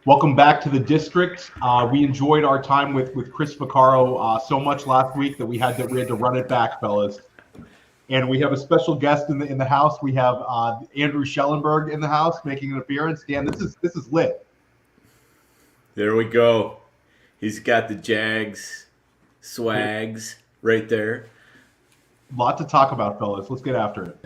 Welcome back to the district. We enjoyed our time with CHRiS Vaccaro so much last week that we had to run it back, fellas. And we have a special guest in the house. We have Andrew Schellenberg in the house making an appearance. Dan, this is lit. There we go. He's got the Jags swags right there. Lot to talk about, fellas. Let's get after it.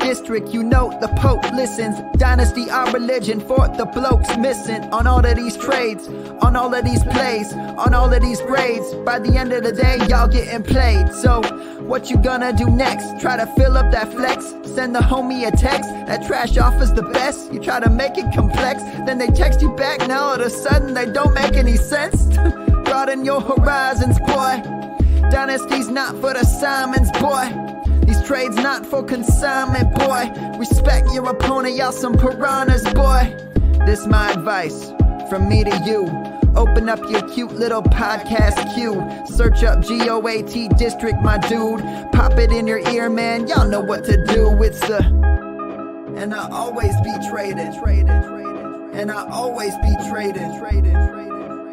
District, you know the Pope listens. Dynasty, our religion, for the blokes missing. On all of these trades, on all of these plays, on all of these grades. By the end of the day, y'all getting played. So, what you gonna do next? Try to fill up that flex? Send the homie a text? That trash offer's the best? You try to make it complex, then they text you back. Now all of a sudden they don't make any sense. Broaden your horizons, boy. Dynasty's not for the Simons, boy. These trades not for consignment, boy. Respect your opponent, y'all some piranhas, boy. This my advice, from me to you. Open up your cute little podcast queue. Search up GOAT District, my dude. Pop it in your ear, man, y'all know what to do. It's the... And I always be traded. And I always be traded.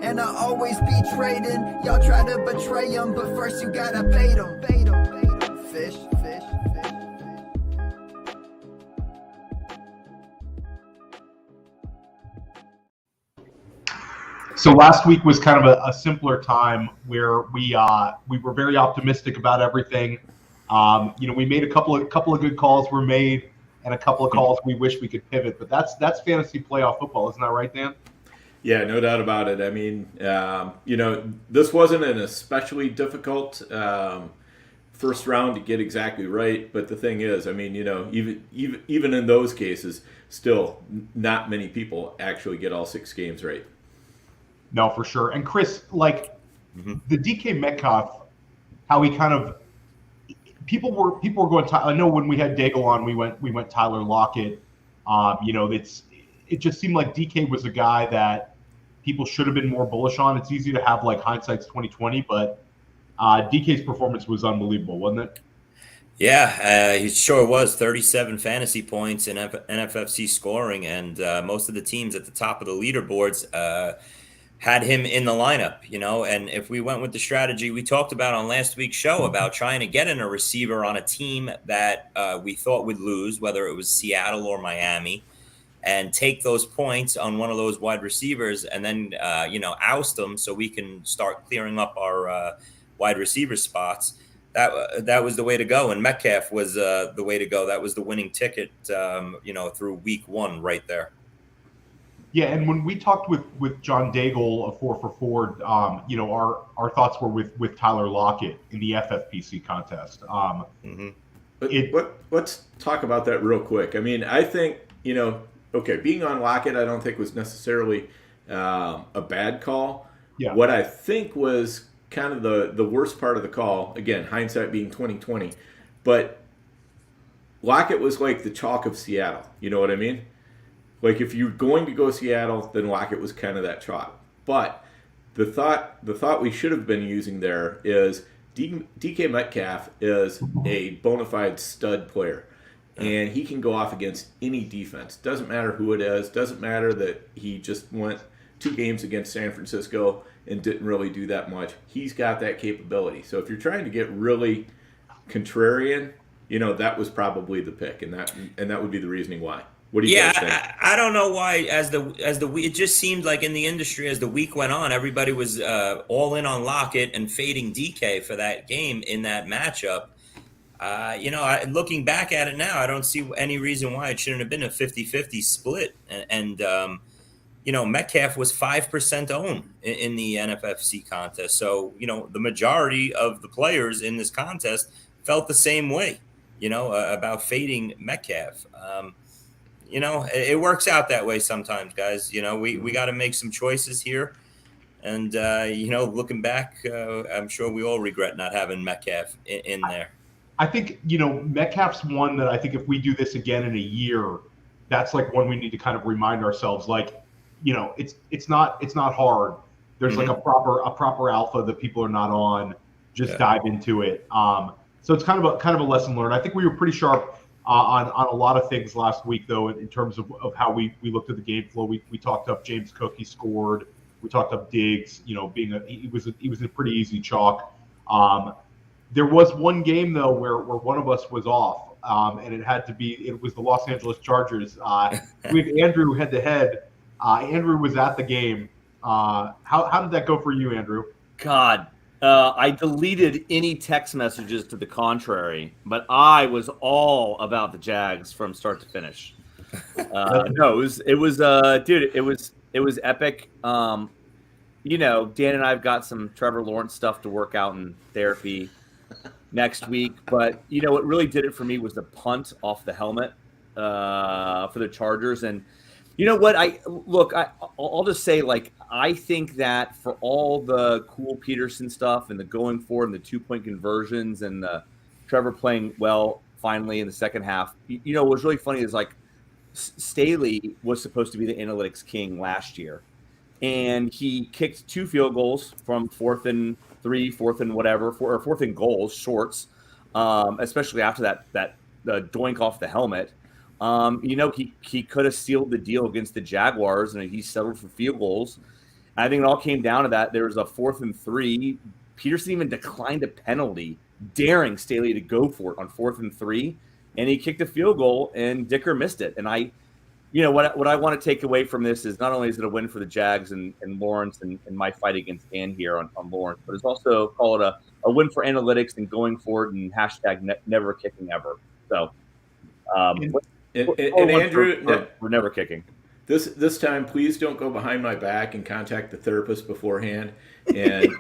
And I always be trading. Y'all try to betray them, but first you gotta bait them. Fish. So last week was kind of a simpler time where we were very optimistic about everything. We made a couple of good calls were made, and a couple of calls we wish we could pivot. But that's fantasy playoff football, isn't that right, Dan? Yeah, no doubt about it. I mean, this wasn't an especially difficult first round to get exactly right. But the thing is, I mean, even in those cases, still not many people actually get all 6 games right. No, for sure. And Chris, the DK Metcalf, how he kind of people were going. I know when we had Daigle on, we went Tyler Lockett. It just seemed like DK was a guy that people should have been more bullish on. It's easy to have hindsight's 20/20, but DK's performance was unbelievable, wasn't it? Yeah, he sure was. 37 fantasy points in NFFC scoring, and most of the teams at the top of the leaderboards had him in the lineup, and if we went with the strategy we talked about on last week's show about trying to get in a receiver on a team that we thought would lose, whether it was Seattle or Miami, and take those points on one of those wide receivers and then, oust them so we can start clearing up our wide receiver spots. That was the way to go. And Metcalf was the way to go. That was the winning ticket, through week 1 right there. Yeah, and when we talked with John Daigle of 4 for 4, our thoughts were with Tyler Lockett in the FFPC contest. Let's talk about that real quick. I mean, I think, being on Lockett I don't think was necessarily a bad call. Yeah. What I think was kind of the worst part of the call, again, hindsight being 20/20, but Lockett was like the chalk of Seattle. You know what I mean? Like, if you're going to go Seattle, then Lockett was kind of that chalk. But the thought we should have been using there is DK Metcalf is a bona fide stud player, and he can go off against any defense. Doesn't matter who it is. Doesn't matter that he just went 2 games against San Francisco and didn't really do that much. He's got that capability. So if you're trying to get really contrarian, that was probably the pick, and that would be the reasoning why. What do you guys think? I don't know why. As the it just seemed like in the industry as the week went on, everybody was all in on Lockett and fading DK for that game in that matchup. Looking back at it now, I don't see any reason why it shouldn't have been a 50-50 split. And Metcalf was 5% owned in the NFFC contest. So, the majority of the players in this contest felt the same way, about fading Metcalf. It works out that way sometimes, guys. We got to make some choices here. And, looking back, I'm sure we all regret not having Metcalf in there. I think, Metcalf's one that I think if we do this again in a year, that's one we need to kind of remind ourselves, it's not hard there's like a proper alpha that people are not on. Just dive into it. So it's kind of a lesson learned. I think we were pretty sharp on a lot of things last week, though, in terms of how we looked at the game flow. We talked up James Cook, he scored. We talked up Diggs, he was a pretty easy chalk. There was one game though where one of us was off, and it was the Los Angeles Chargers. We have Andrew head to head. Andrew was at the game. How did that go for you, Andrew? God, I deleted any text messages to the contrary, but I was all about the Jags from start to finish. No, it was epic. Dan and I've got some Trevor Lawrence stuff to work out in therapy next week, but what really did it for me was the punt off the helmet for the Chargers. And you know what? I'll just say, I think that for all the cool Peterson stuff and the going forward and the 2-point conversions and the Trevor playing well finally in the second half, what's really funny is Staley was supposed to be the analytics king last year, and he kicked 2 field goals from 4th and 3, 4th and whatever, 4th and goals, shorts, especially after that doink off the helmet. He could have sealed the deal against the Jaguars, and he settled for field goals. I think it all came down to that. There was a 4th and 3. Peterson even declined a penalty, daring Staley to go for it on 4th and 3, and he kicked a field goal, and Dicker missed it. And what I want to take away from this is not only is it a win for the Jags and Lawrence and my fight against Dan here on Lawrence, but it's also call it a win for analytics and going forward and hashtag never kicking ever. So, and Andrew, we're never kicking. This time, please don't go behind my back and contact the therapist beforehand. And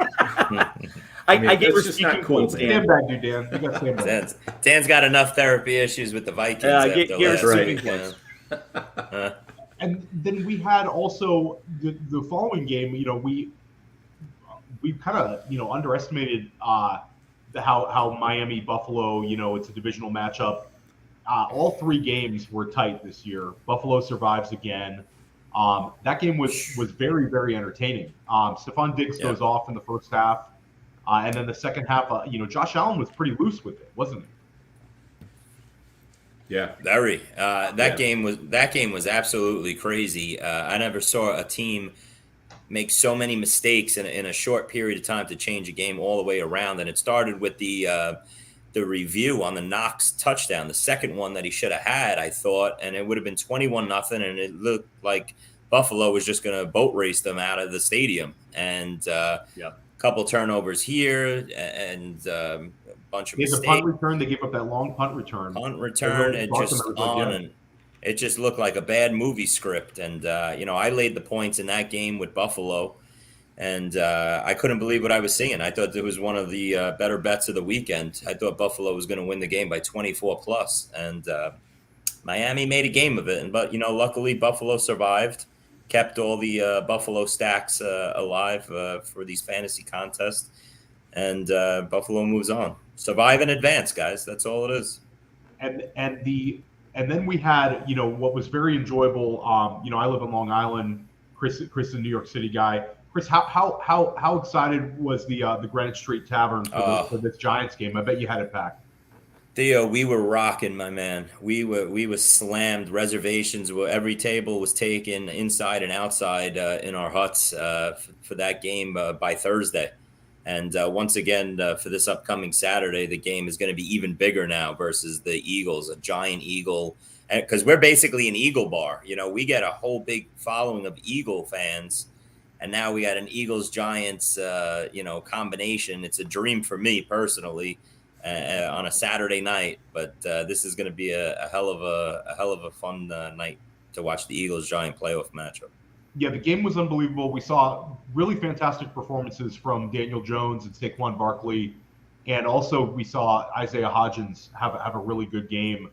I get it's just not cool. Stand back, dude, Dan. You got stand back. Dan's got enough therapy issues with the Vikings. That's right. And then we had also the following game. We kind of underestimated how Miami Buffalo. It's a divisional matchup. All 3 games were tight this year. Buffalo survives again. That game was very, very entertaining. Stephon Diggs goes off in the first half, and then the second half, Josh Allen was pretty loose with it, wasn't he? Yeah, very. That game was absolutely crazy. I never saw a team make so many mistakes in a short period of time to change a game all the way around. And it started with the review on the Knox touchdown, the second one that he should have had, I thought, and it would have been 21-0, and it looked like Buffalo was just going to boat race them out of the stadium. And a couple turnovers here and bunch of mistakes. The punt return, they gave up that long punt return. And it just looked like a bad movie script. And I laid the points in that game with Buffalo, and I couldn't believe what I was seeing. I thought it was one of the better bets of the weekend. I thought Buffalo was going to win the game by 24 plus, and Miami made a game of it. But luckily Buffalo survived, kept all the Buffalo stacks alive for these fantasy contests, and Buffalo moves on. Survive and advance, guys. That's all it is. And then we had what was very enjoyable. I live in Long Island. Chris is a New York City guy. Chris, how excited was the Greenwich Street Tavern for this Giants game? I bet you had it packed. Theo, we were rocking, my man. We were slammed. Reservations, every table was taken inside and outside in our huts for that game by Thursday. And once again, for this upcoming Saturday, the game is going to be even bigger now versus the Eagles, a giant Eagle. Because we're basically an Eagle bar. We get a whole big following of Eagle fans. And now we got an Eagles-Giants, combination. It's a dream for me personally on a Saturday night. But this is going to be a hell of a fun night to watch the Eagles-Giant playoff matchup. Yeah, the game was unbelievable. We saw really fantastic performances from Daniel Jones and Saquon Barkley, and also we saw Isaiah Hodgins have a really good game.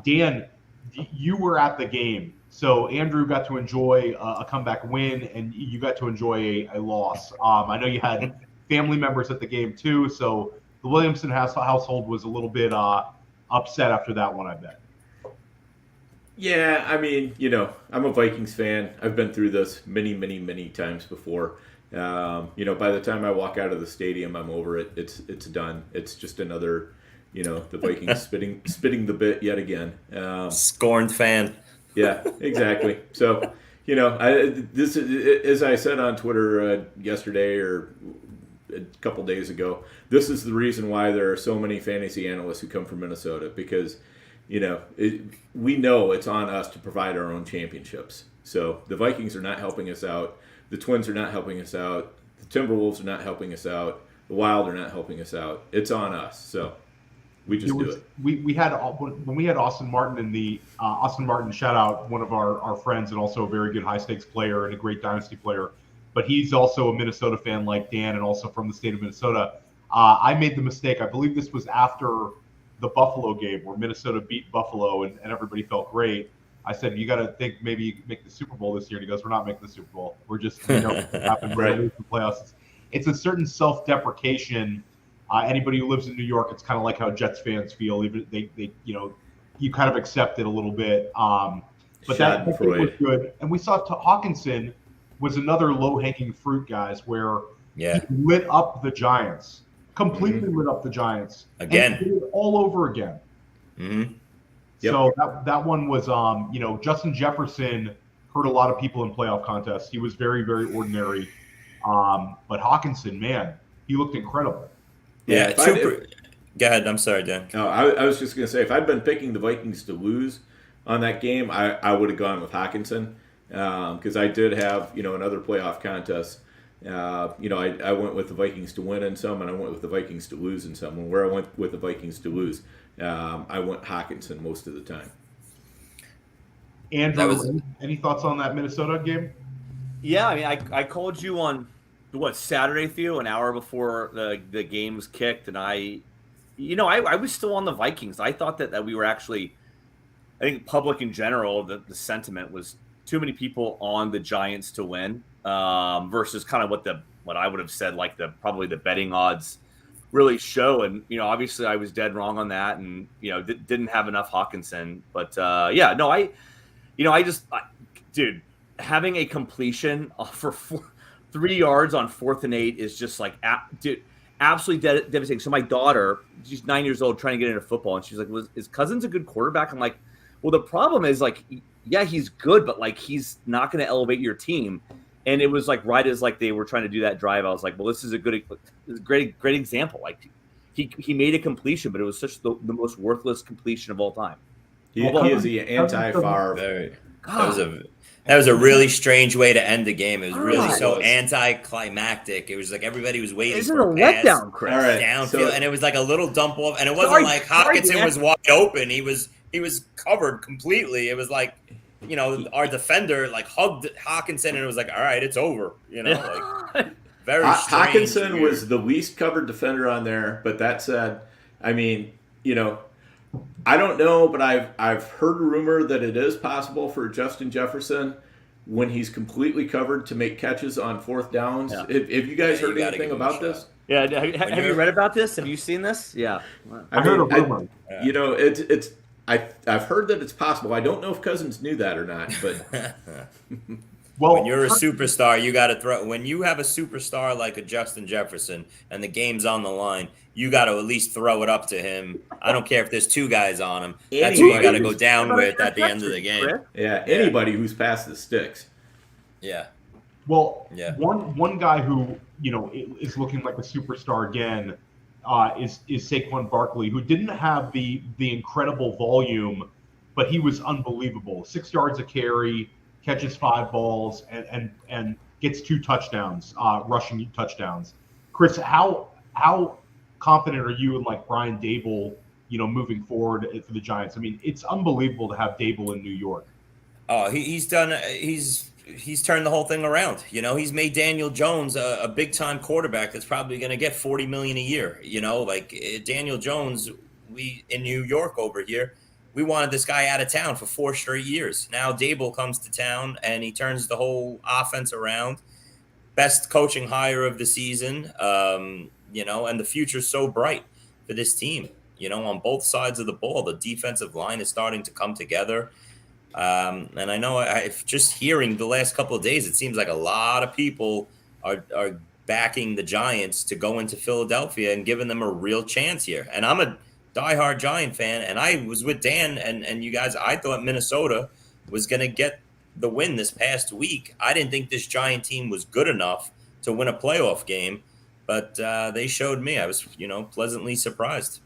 Dan, you were at the game, so Andrew got to enjoy a comeback win, and you got to enjoy a loss. I know you had family members at the game too, so the Williamson household was a little bit upset after that one, I bet. Yeah, I mean, I'm a Vikings fan. I've been through this many, many, many times before. By the time I walk out of the stadium, I'm over it. It's done. It's just another, the Vikings spitting the bit yet again. Scorned fan. Yeah, exactly. So, this is, as I said on Twitter yesterday or a couple days ago, this is the reason why there are so many fantasy analysts who come from Minnesota, because, we know it's on us to provide our own championships. So the Vikings are not helping us out. The Twins are not helping us out. The Timberwolves are not helping us out. The Wild are not helping us out. It's on us. So we just do it. We had, when we had Austin Martin in the Austin Martin, shout out, one of our friends and also a very good high stakes player and a great dynasty player, but he's also a Minnesota fan like Dan and also from the state of Minnesota. I made the mistake. I believe this was after the Buffalo game where Minnesota beat Buffalo and everybody felt great. I said, you got to think maybe you make the Super Bowl this year. And he goes, we're not making the Super Bowl. We're just, happen right in the playoffs. It's a certain self-deprecation. Anybody who lives in New York, it's kind of like how Jets fans feel. Even they you kind of accept it a little bit. But that was good. And we saw Hawkinson was another low-hanging fruit, guys, where he lit up the Giants. Completely lit up the Giants again, and did it all over again. Mm-hmm. Yep. So that one was, Justin Jefferson hurt a lot of people in playoff contests. He was very, very ordinary. But Hawkinson, man, he looked incredible. Yeah. Go ahead. I'm sorry, Dan. No, I was just going to say, if I'd been picking the Vikings to lose on that game, I would have gone with Hawkinson, because I did have, in other playoff contests, I went with the Vikings to win in some, and I went with the Vikings to lose in some. And where I went with the Vikings to lose, I went Hawkinson most of the time. Andrew, any thoughts on that Minnesota game? Yeah, I mean, I called you on Saturday, Theo, an hour before the game was kicked, and I was still on the Vikings. I thought that we were actually, I think public in general, the sentiment was too many people on the Giants to win, versus kind of what I would have said, like probably the betting odds really show. And obviously I was dead wrong on that, and didn't have enough Hawkinson. But dude, having a completion for 3 yards on 4th and 8 is just like, dude, absolutely devastating. So my daughter, she's 9 years old, trying to get into football, and she's like, "Is Cousins a good quarterback?" I'm like, well, the problem is, like, yeah, he's good, but like he's not going to elevate your team. And it was like right as like they were trying to do that drive, I was like, well, this is a great example. Like he made a completion, but it was such the most worthless completion of all time. He is the anti-Favre. That was a really strange way to end the game. It was really so anticlimactic. It was like everybody was waiting for a pass letdown, Chris. Downfield, and it was like a little dump off, and it wasn't like Hawkinson was wide open. He was covered completely. It was like, our defender like hugged Hawkinson, and it was like, all right, it's over. Like very strange. Hawkinson was the least covered defender on there. But that said, I mean, I don't know, but I've heard a rumor that it is possible for Justin Jefferson, when he's completely covered, to make catches on 4th downs. Yeah. Have you guys heard anything about this? Yeah, have you read about this? Have you seen this? Yeah, I heard a rumor. It's I've heard that it's possible. I don't know if Cousins knew that or not, but well, when you're a superstar, you got to throw. When you have a superstar like a Justin Jefferson and the game's on the line, you got to at least throw it up to him. I don't care if there's 2 guys on him. That's who you got to go down with at the end of the game. Yeah, anybody who's past the sticks. Yeah. Well, one guy who is looking like a superstar again is Saquon Barkley, who didn't have the incredible volume, but he was unbelievable. 6 yards a carry, catches 5 balls, and gets 2 touchdowns, rushing touchdowns. Chris, how confident are you in like Brian Dable, moving forward for the Giants? I mean, it's unbelievable to have Dable in New York. Oh, he's turned the whole thing around. He's made Daniel Jones a big time quarterback that's probably going to get $40 million a year. Like Daniel Jones, we in New York over here, we wanted this guy out of town for 4 straight years. Now Dable comes to town and he turns the whole offense around. Best coaching hire of the season. And the future's so bright for this team. On both sides of the ball, the defensive line is starting to come together. And I know just hearing the last couple of days, it seems like a lot of people are backing the Giants to go into Philadelphia and giving them a real chance here. And I'm a diehard Giant fan, and I was with Dan and you guys. I thought Minnesota was going to get the win this past week. I didn't think this Giant team was good enough to win a playoff game, but they showed me. I was, pleasantly surprised.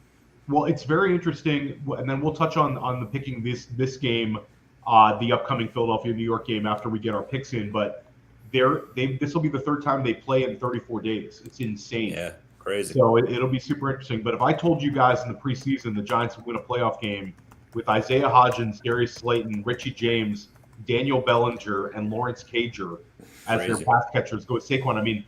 Well, it's very interesting, and then we'll touch on the picking this game, the upcoming Philadelphia-New York game after we get our picks in. But this will be the third time they play in 34 days. It's insane. Yeah, crazy. So it'll be super interesting. But if I told you guys in the preseason the Giants would win a playoff game with Isaiah Hodgins, Darius Slayton, Richie James, Daniel Bellinger, and Lawrence Cager as their pass catchers go with Saquon, I mean,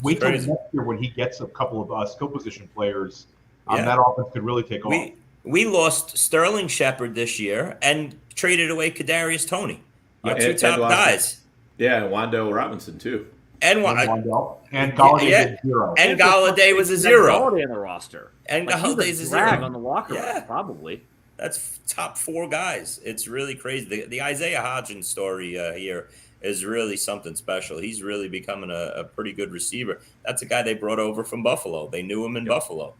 wait till next year when he gets a couple of skill position players. That offense could really take off. We lost Sterling Shepard this year and traded away Kadarius Toney, our two top guys. Yeah, and Wandale Robinson too. And Galladay was zero. And Galladay was a zero. Galladay in the roster. And Galladay's a zero on the locker room, probably. That's top 4 guys. It's really crazy. The Isaiah Hodgins story here is really something special. He's really becoming a pretty good receiver. That's a guy they brought over from Buffalo. They knew him in Buffalo.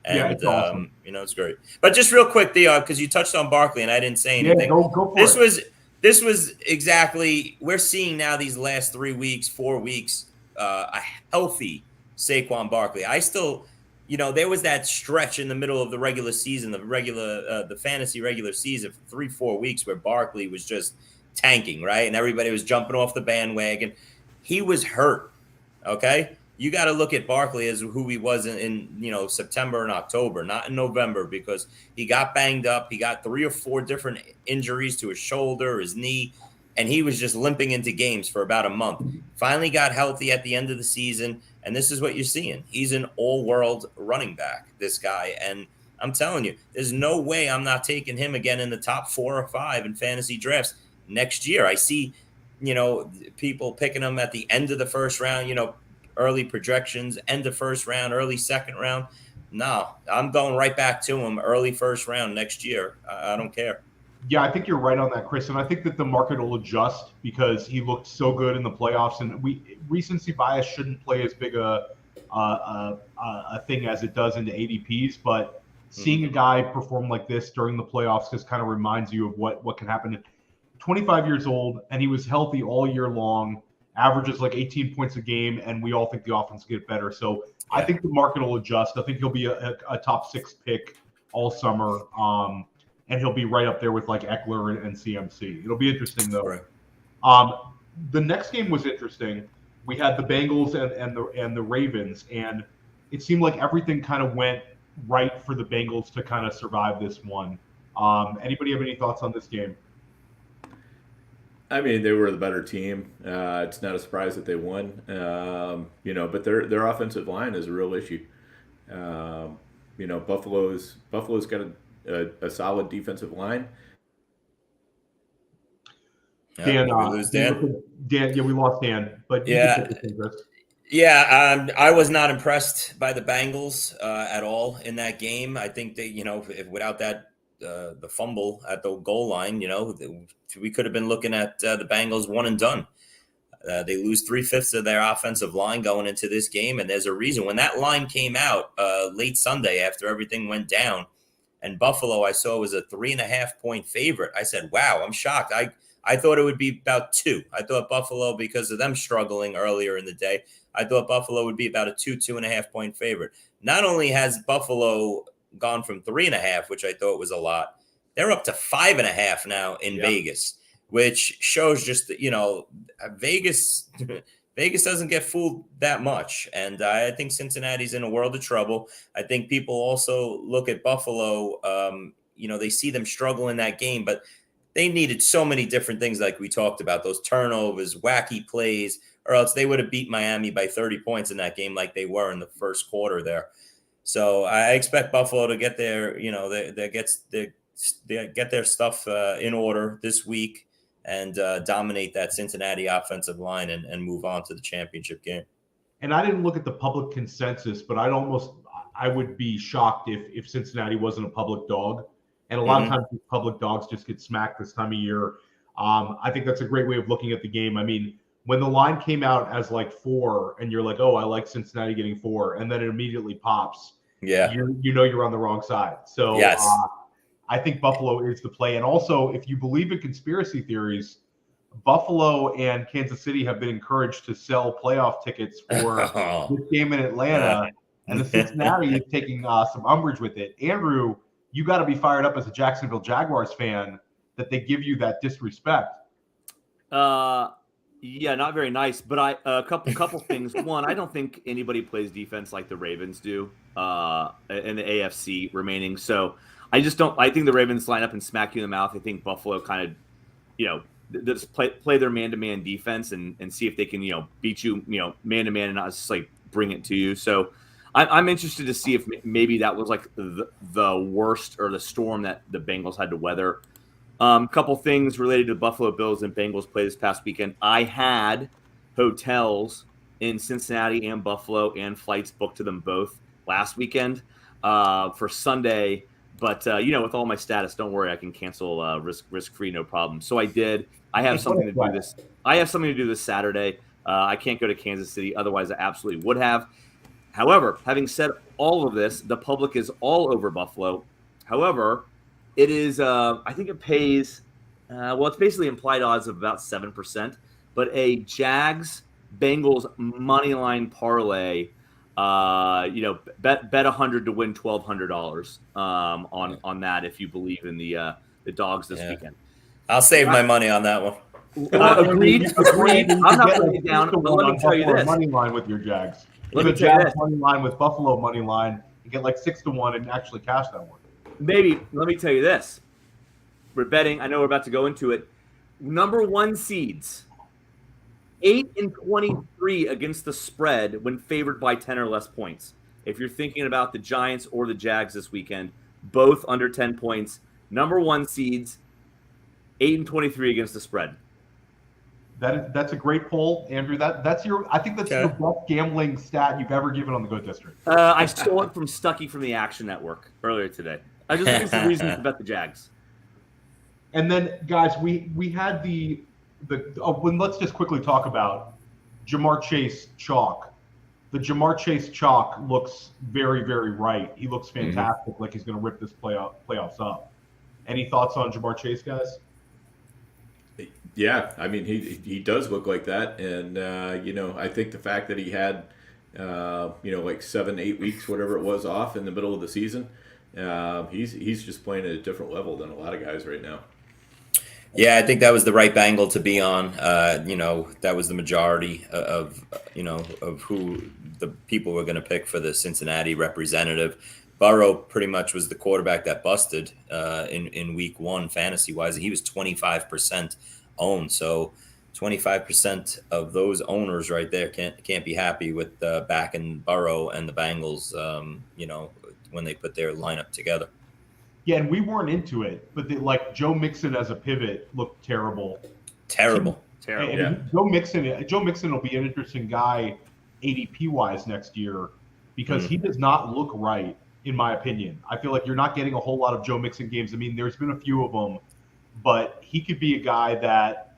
And, it's awesome. It's great. But just real quick, Theo, because you touched on Barkley and I didn't say anything. Yeah, go for it. This was exactly – we're seeing now these last 3 weeks, 4 weeks, a healthy Saquon Barkley. I still – there was that stretch in the middle of the regular season, the fantasy regular season for 3-4 weeks where Barkley was just tanking, right? And everybody was jumping off the bandwagon. He was hurt, okay? You got to look at Barkley as who he was in September and October, not in November, because he got banged up. He got 3 or 4 different injuries to his shoulder, his knee, and he was just limping into games for about a month. Finally got healthy at the end of the season, and this is what you're seeing. He's an all-world running back, this guy, and I'm telling you, there's no way I'm not taking him again in the top 4 or 5 in fantasy drafts next year. I see, people picking him at the end of the first round, early projections, end of first round, early second round. No, I'm going right back to him early first round next year. I don't care. Yeah, I think you're right on that, Chris. And I think that the market will adjust because he looked so good in the playoffs. And recency bias shouldn't play as big a thing as it does into ADPs. But seeing a guy perform like this during the playoffs just kind of reminds you of what can happen. 25 years old, and he was healthy all year long, averages like 18 points a game, and we all think the offense will get better. So I think the market will adjust. I think he'll be a top 6 pick all summer. And he'll be right up there with like Eckler and CMC. It'll be interesting though. Right. The next game was interesting. We had the Bengals and the Ravens, and it seemed like everything kind of went right for the Bengals to kind of survive this one. Anybody have any thoughts on this game? I mean, they were the better team. It's not a surprise that they won. But their offensive line is a real issue. Buffalo's got a solid defensive line. Dan, we lose Dan. Yeah, we lost Dan. But I was not impressed by the Bengals at all in that game. I think they, without that the fumble at the goal line, we could have been looking at the Bengals one and done. They lose 3/5 of their offensive line going into this game, and there's a reason. When that line came out late Sunday after everything went down, and Buffalo I saw was a 3.5-point favorite, I said, wow, I'm shocked. I thought it would be about 2. I thought Buffalo, because of them struggling earlier in the day, I thought Buffalo would be about a 2.5-point favorite. Not only has Buffalo gone from 3.5, which I thought was a lot, they're up to 5.5 now in Vegas, which shows just that, Vegas doesn't get fooled that much. And I think Cincinnati's in a world of trouble. I think people also look at Buffalo, they see them struggle in that game, but they needed so many different things like we talked about, those turnovers, wacky plays, or else they would have beat Miami by 30 points in that game like they were in the first quarter there. So I expect Buffalo to get their, they get their stuff in order this week and dominate that Cincinnati offensive line and move on to the championship game. And I didn't look at the public consensus, but I would be shocked if Cincinnati wasn't a public dog. And a lot of times public dogs just get smacked this time of year. I think that's a great way of looking at the game. I mean, when the line came out as like 4 and you're like, oh, I like Cincinnati getting 4, and then it immediately pops. Yeah. You know you're on the wrong side. So yes. I think Buffalo is the play. And also, if you believe in conspiracy theories, Buffalo and Kansas City have been encouraged to sell playoff tickets for this game in Atlanta, and the Cincinnati is taking some umbrage with it. Andrew, you got to be fired up as a Jacksonville Jaguars fan that they give you that disrespect. Yeah, not very nice. But a couple things. One, I don't think anybody plays defense like the Ravens do in the AFC remaining. So I just don't. I think the Ravens line up and smack you in the mouth. I think Buffalo kind of, just play their man-to-man defense and see if they can, beat you, man-to-man and not just like bring it to you. So I'm interested to see if maybe that was like the worst or the storm that the Bengals had to weather. Couple things related to Buffalo Bills and Bengals play this past weekend. I had hotels in Cincinnati and Buffalo and flights booked to them both last weekend for Sunday. But, with all my status, don't worry, I can cancel risk-free, no problem. So I did. I have something to do this. I have something to do this Saturday. I can't go to Kansas City. Otherwise, I absolutely would have. However, having said all of this, the public is all over Buffalo. However, it is, I think it pays, it's basically implied odds of about 7%, but a Jags-Bengals moneyline parlay, bet 100 to win $1,200 on that if you believe in the dogs this weekend. I'll save my money on that one. Agreed. I'm not putting it down, but let me tell you this. Money line with your Jags. Let the me tell you Jags money line with Buffalo money line, you get like 6-1 and actually cash that one. Maybe. Let me tell you this. We're betting. I know we're about to go into it. Number 1 seeds, 8-23 against the spread when favored by 10 or less points. If you're thinking about the Giants or the Jags this weekend, both under 10 points. Number 1 seeds, 8-23 against the spread. That's a great poll, Andrew. I think that's your best gambling stat you've ever given on the Goat District. I stole it from Stucky from the Action Network earlier today. I just think it's the reason to bet the Jags. And then, guys, we had let's just quickly talk about Jamar Chase chalk. The Jamar Chase chalk looks very, very right. He looks fantastic, like he's going to rip this playoffs up. Any thoughts on Jamar Chase, guys? Yeah, I mean, he does look like that. And, I think the fact that he had, like 7-8 weeks, whatever it was, off in the middle of the season, he's just playing at a different level than a lot of guys right now. Yeah, I think that was the right angle to be on. That was the majority of who the people were going to pick for the Cincinnati representative. Burrow pretty much was the quarterback that busted in week 1 fantasy-wise. He was 25% owned. So 25% of those owners right there can't be happy with backing Burrow and the Bengals, when they put their lineup together. Yeah, and we weren't into it, but Joe Mixon as a pivot looked terrible. Terrible. Yeah. Joe Mixon will be an interesting guy ADP-wise next year because he does not look right, in my opinion. I feel like you're not getting a whole lot of Joe Mixon games. I mean, there's been a few of them, but he could be a guy that,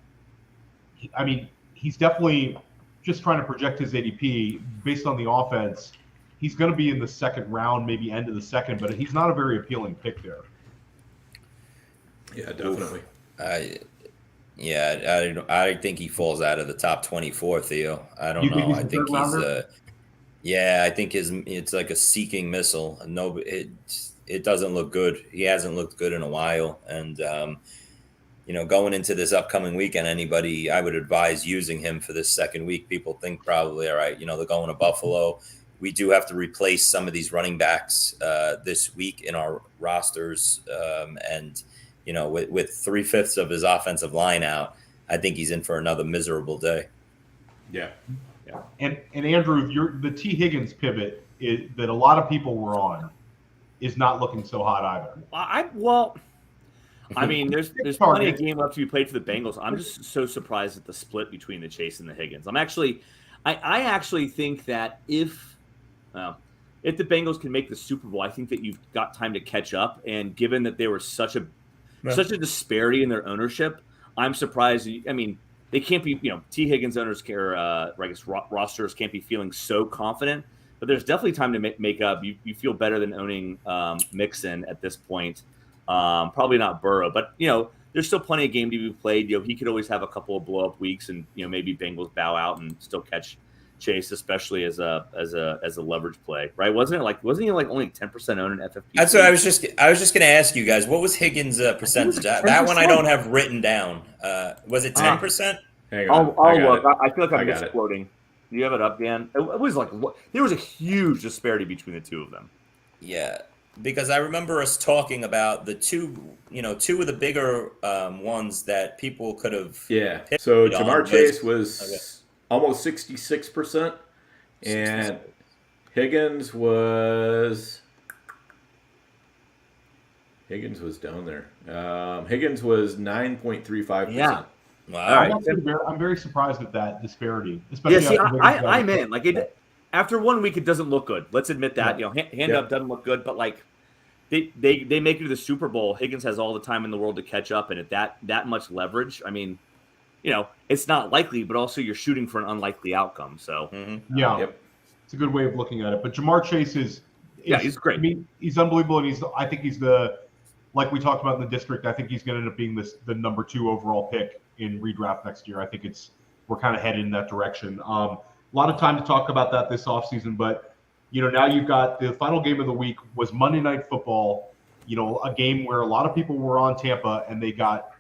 he's definitely just trying to project his ADP based on the offense. He's going to be in the second round, maybe end of the second, but he's not a very appealing pick there. Yeah, definitely. I think he falls out of the top 24, Theo. I don't know. I think he's I think it's like a seeking missile. No, it doesn't look good. He hasn't looked good in a while, and going into this upcoming weekend, I would advise using him for this second week. People think probably, all right, they're going to Buffalo. We do have to replace some of these running backs this week in our rosters. And with 3/5 of his offensive line out, I think he's in for another miserable day. Yeah. And Andrew, the T. Higgins pivot that a lot of people were on is not looking so hot either. There's plenty of game left to be played for the Bengals. I'm just so surprised at the split between the Chase and the Higgins. I actually think that if the Bengals can make the Super Bowl, I think that you've got time to catch up. And given that there was such a disparity in their ownership, I'm surprised. they can't be, T. Higgins owners care, I guess rosters can't be feeling so confident, but there's definitely time to make up. You feel better than owning Mixon at this point. Probably not Burrow, but there's still plenty of game to be played. He could always have a couple of blow up weeks, and maybe Bengals bow out and still catch Chase, especially as a leverage play, right? Wasn't he like only 10% owned in FFPC? That's what I was just going to ask you guys. What was Higgins' percentage? That one I don't have written down. Was it 10%? Hang on, I'll look. I feel like I'm misquoting. Do you have it up, Dan? It was like there was a huge disparity between the two of them. Yeah, because I remember us talking about the two of the bigger ones that people could have. Yeah. So Jamar Chase was almost 66%, and Higgins was down there. Higgins was 9.35%. Yeah. Wow. I'm very surprised at that disparity. Especially I'm in. Like after 1 week, it doesn't look good. Let's admit that. Hand up doesn't look good, but like they make it to the Super Bowl. Higgins has all the time in the world to catch up, and at that much leverage, I mean, it's not likely, but also you're shooting for an unlikely outcome. So it's a good way of looking at it. But Jamar Chase is he's great. I mean, he's unbelievable, and I think he's like we talked about in the district. I think he's going to end up being the number 2 overall pick in redraft next year. I think we're kind of headed in that direction. A lot of time to talk about that this offseason, but now you've got the final game of the week was Monday Night Football. A game where a lot of people were on Tampa and they got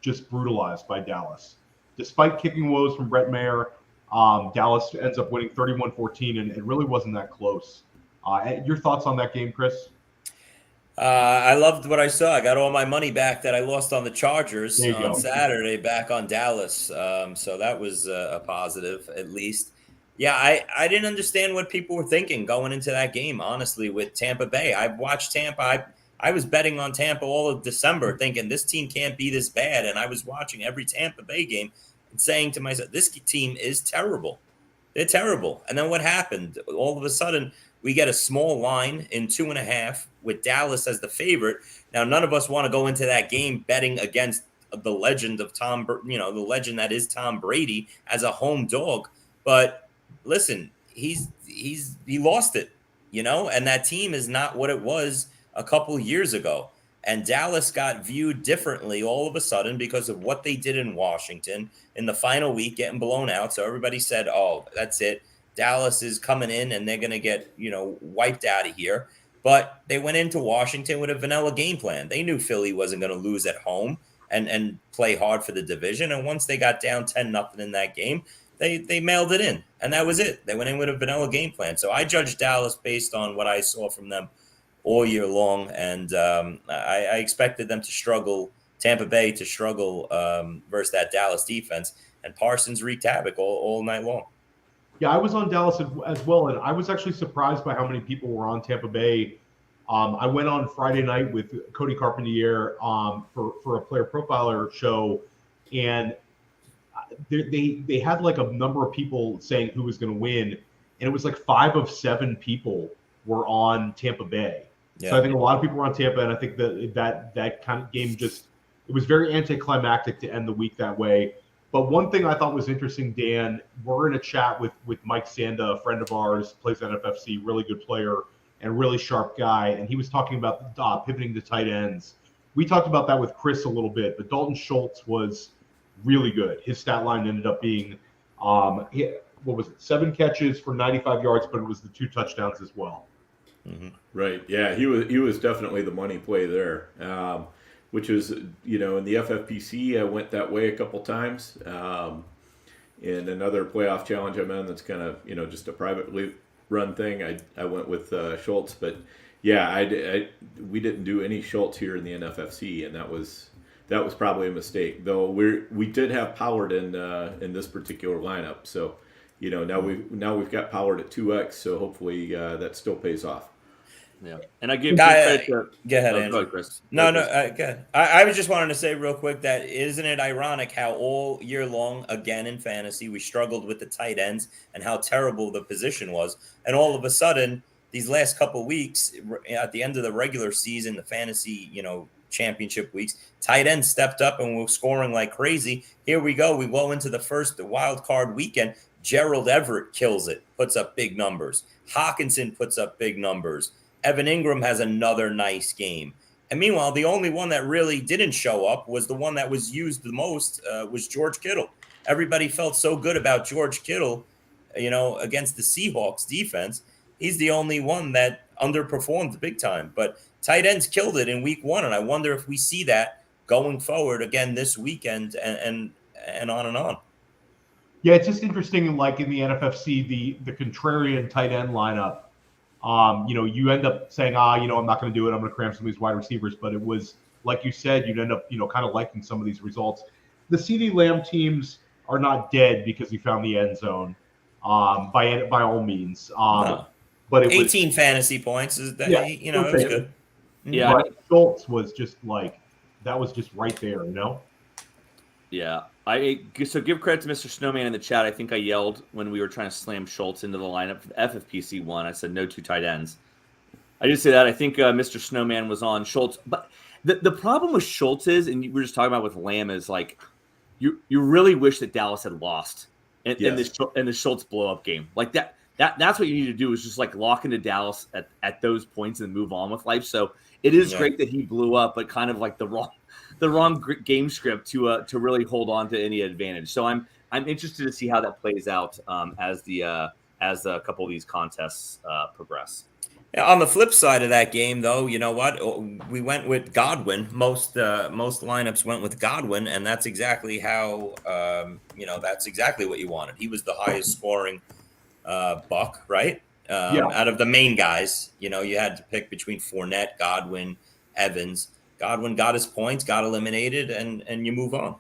just brutalized by Dallas. Despite kicking woes from Brett Maher, Dallas ends up winning 31-14, and it really wasn't that close. Your thoughts on that game, Chris? I loved what I saw. I got all my money back that I lost on the Chargers on Saturday back on Dallas. So that was a positive, at least. Yeah, I didn't understand what people were thinking going into that game, honestly, with Tampa Bay. I watched Tampa. I was betting on Tampa all of December thinking this team can't be this bad. And I was watching every Tampa Bay game and saying to myself, this team is terrible. They're terrible. And then what happened? All of a sudden, we get a small line in 2.5 with Dallas as the favorite. Now, none of us want to go into that game betting against the legend of the legend that is Tom Brady as a home dog. But listen, he lost it, and that team is not what it was a couple years ago. And Dallas got viewed differently all of a sudden because of what they did in Washington in the final week, getting blown out. So everybody said, oh, that's it. Dallas is coming in and they're going to get, wiped out of here. But they went into Washington with a vanilla game plan. They knew Philly wasn't going to lose at home and play hard for the division. And once they got down 10-0 in that game, they mailed it in. And that was it. They went in with a vanilla game plan. So I judged Dallas based on what I saw from them all year long. And I expected them to struggle, Tampa Bay to struggle versus that Dallas defense. And Parsons wreaked havoc all night long. Yeah, I was on Dallas as well, and I was actually surprised by how many people were on Tampa Bay. I went on Friday night with Cody Carpentier for a player profiler show, and they had like a number of people saying who was going to win, and it was like 5 of 7 people were on Tampa Bay. Yeah. So I think a lot of people were on Tampa, and I think that kind of game it was very anticlimactic to end the week that way. But one thing I thought was interesting, Dan, we're in a chat with Mike Sanda, a friend of ours, plays NFFC, really good player and really sharp guy. And he was talking about pivoting to tight ends. We talked about that with Chris a little bit, but Dalton Schultz was really good. His stat line ended up being, 7 catches for 95 yards, but it was the 2 touchdowns as well. Mm-hmm. Right. Yeah, he was definitely the money play there. Which is, in the FFPC, I went that way a couple times. In another playoff challenge I'm in that's kind of, just a privately run thing, I went with Schultz. But, yeah, we didn't do any Schultz here in the NFFC, and that was probably a mistake. Though we did have Pollard in this particular lineup. So, now we've got Pollard at 2x, so hopefully that still pays off. Yeah, and I give go ahead, Andrew. Go ahead, Chris. No, go ahead. I was just wanting to say real quick that isn't it ironic how all year long, again in fantasy, we struggled with the tight ends and how terrible the position was, and all of a sudden these last couple weeks at the end of the regular season, the fantasy championship weeks. Tight end stepped up and we're scoring like crazy. Here we go. We go into the wild card weekend. Gerald Everett kills it, puts up big numbers. Hawkinson puts up big numbers. Evan Ingram has another nice game. And meanwhile, the only one that really didn't show up was the one that was used the most, was George Kittle. Everybody felt so good about George Kittle, against the Seahawks defense. He's the only one that underperformed big time. But tight ends killed it in week 1, and I wonder if we see that going forward again this weekend and on and on. Yeah, it's just interesting, like in the NFFC, the contrarian tight end lineup. You end up saying, I'm not going to do it. I'm going to cram some of these wide receivers. But it was, like you said, you'd end up, kind of liking some of these results. The CeeDee Lamb teams are not dead because he found the end zone, by all means. No. But it 18 fantasy points is that, it was good. Yeah. But Schultz was just like, that was just right there, Yeah. So give credit to Mr. Snowman in the chat. I think I yelled when we were trying to slam Schultz into the lineup for the FFPC one. I said no 2 tight ends. I did say that. I think Mr. Snowman was on Schultz. But the problem with Schultz is, and we were just talking about with Lamb, is like you really wish that Dallas had lost in the Schultz blow-up game. Like that's what you need to do, is just like lock into Dallas at those points and move on with life. So it is great that he blew up, but kind of like the wrong game script to really hold on to any advantage. So I'm interested to see how that plays out as a couple of these contests progress. Yeah, on the flip side of that game, though, you know what? We went with Godwin. Most lineups went with Godwin, and that's exactly how that's exactly what you wanted. He was the highest scoring buck, right? Out of the main guys, you had to pick between Fournette, Godwin, Evans. Godwin got his points, got eliminated, and you move on.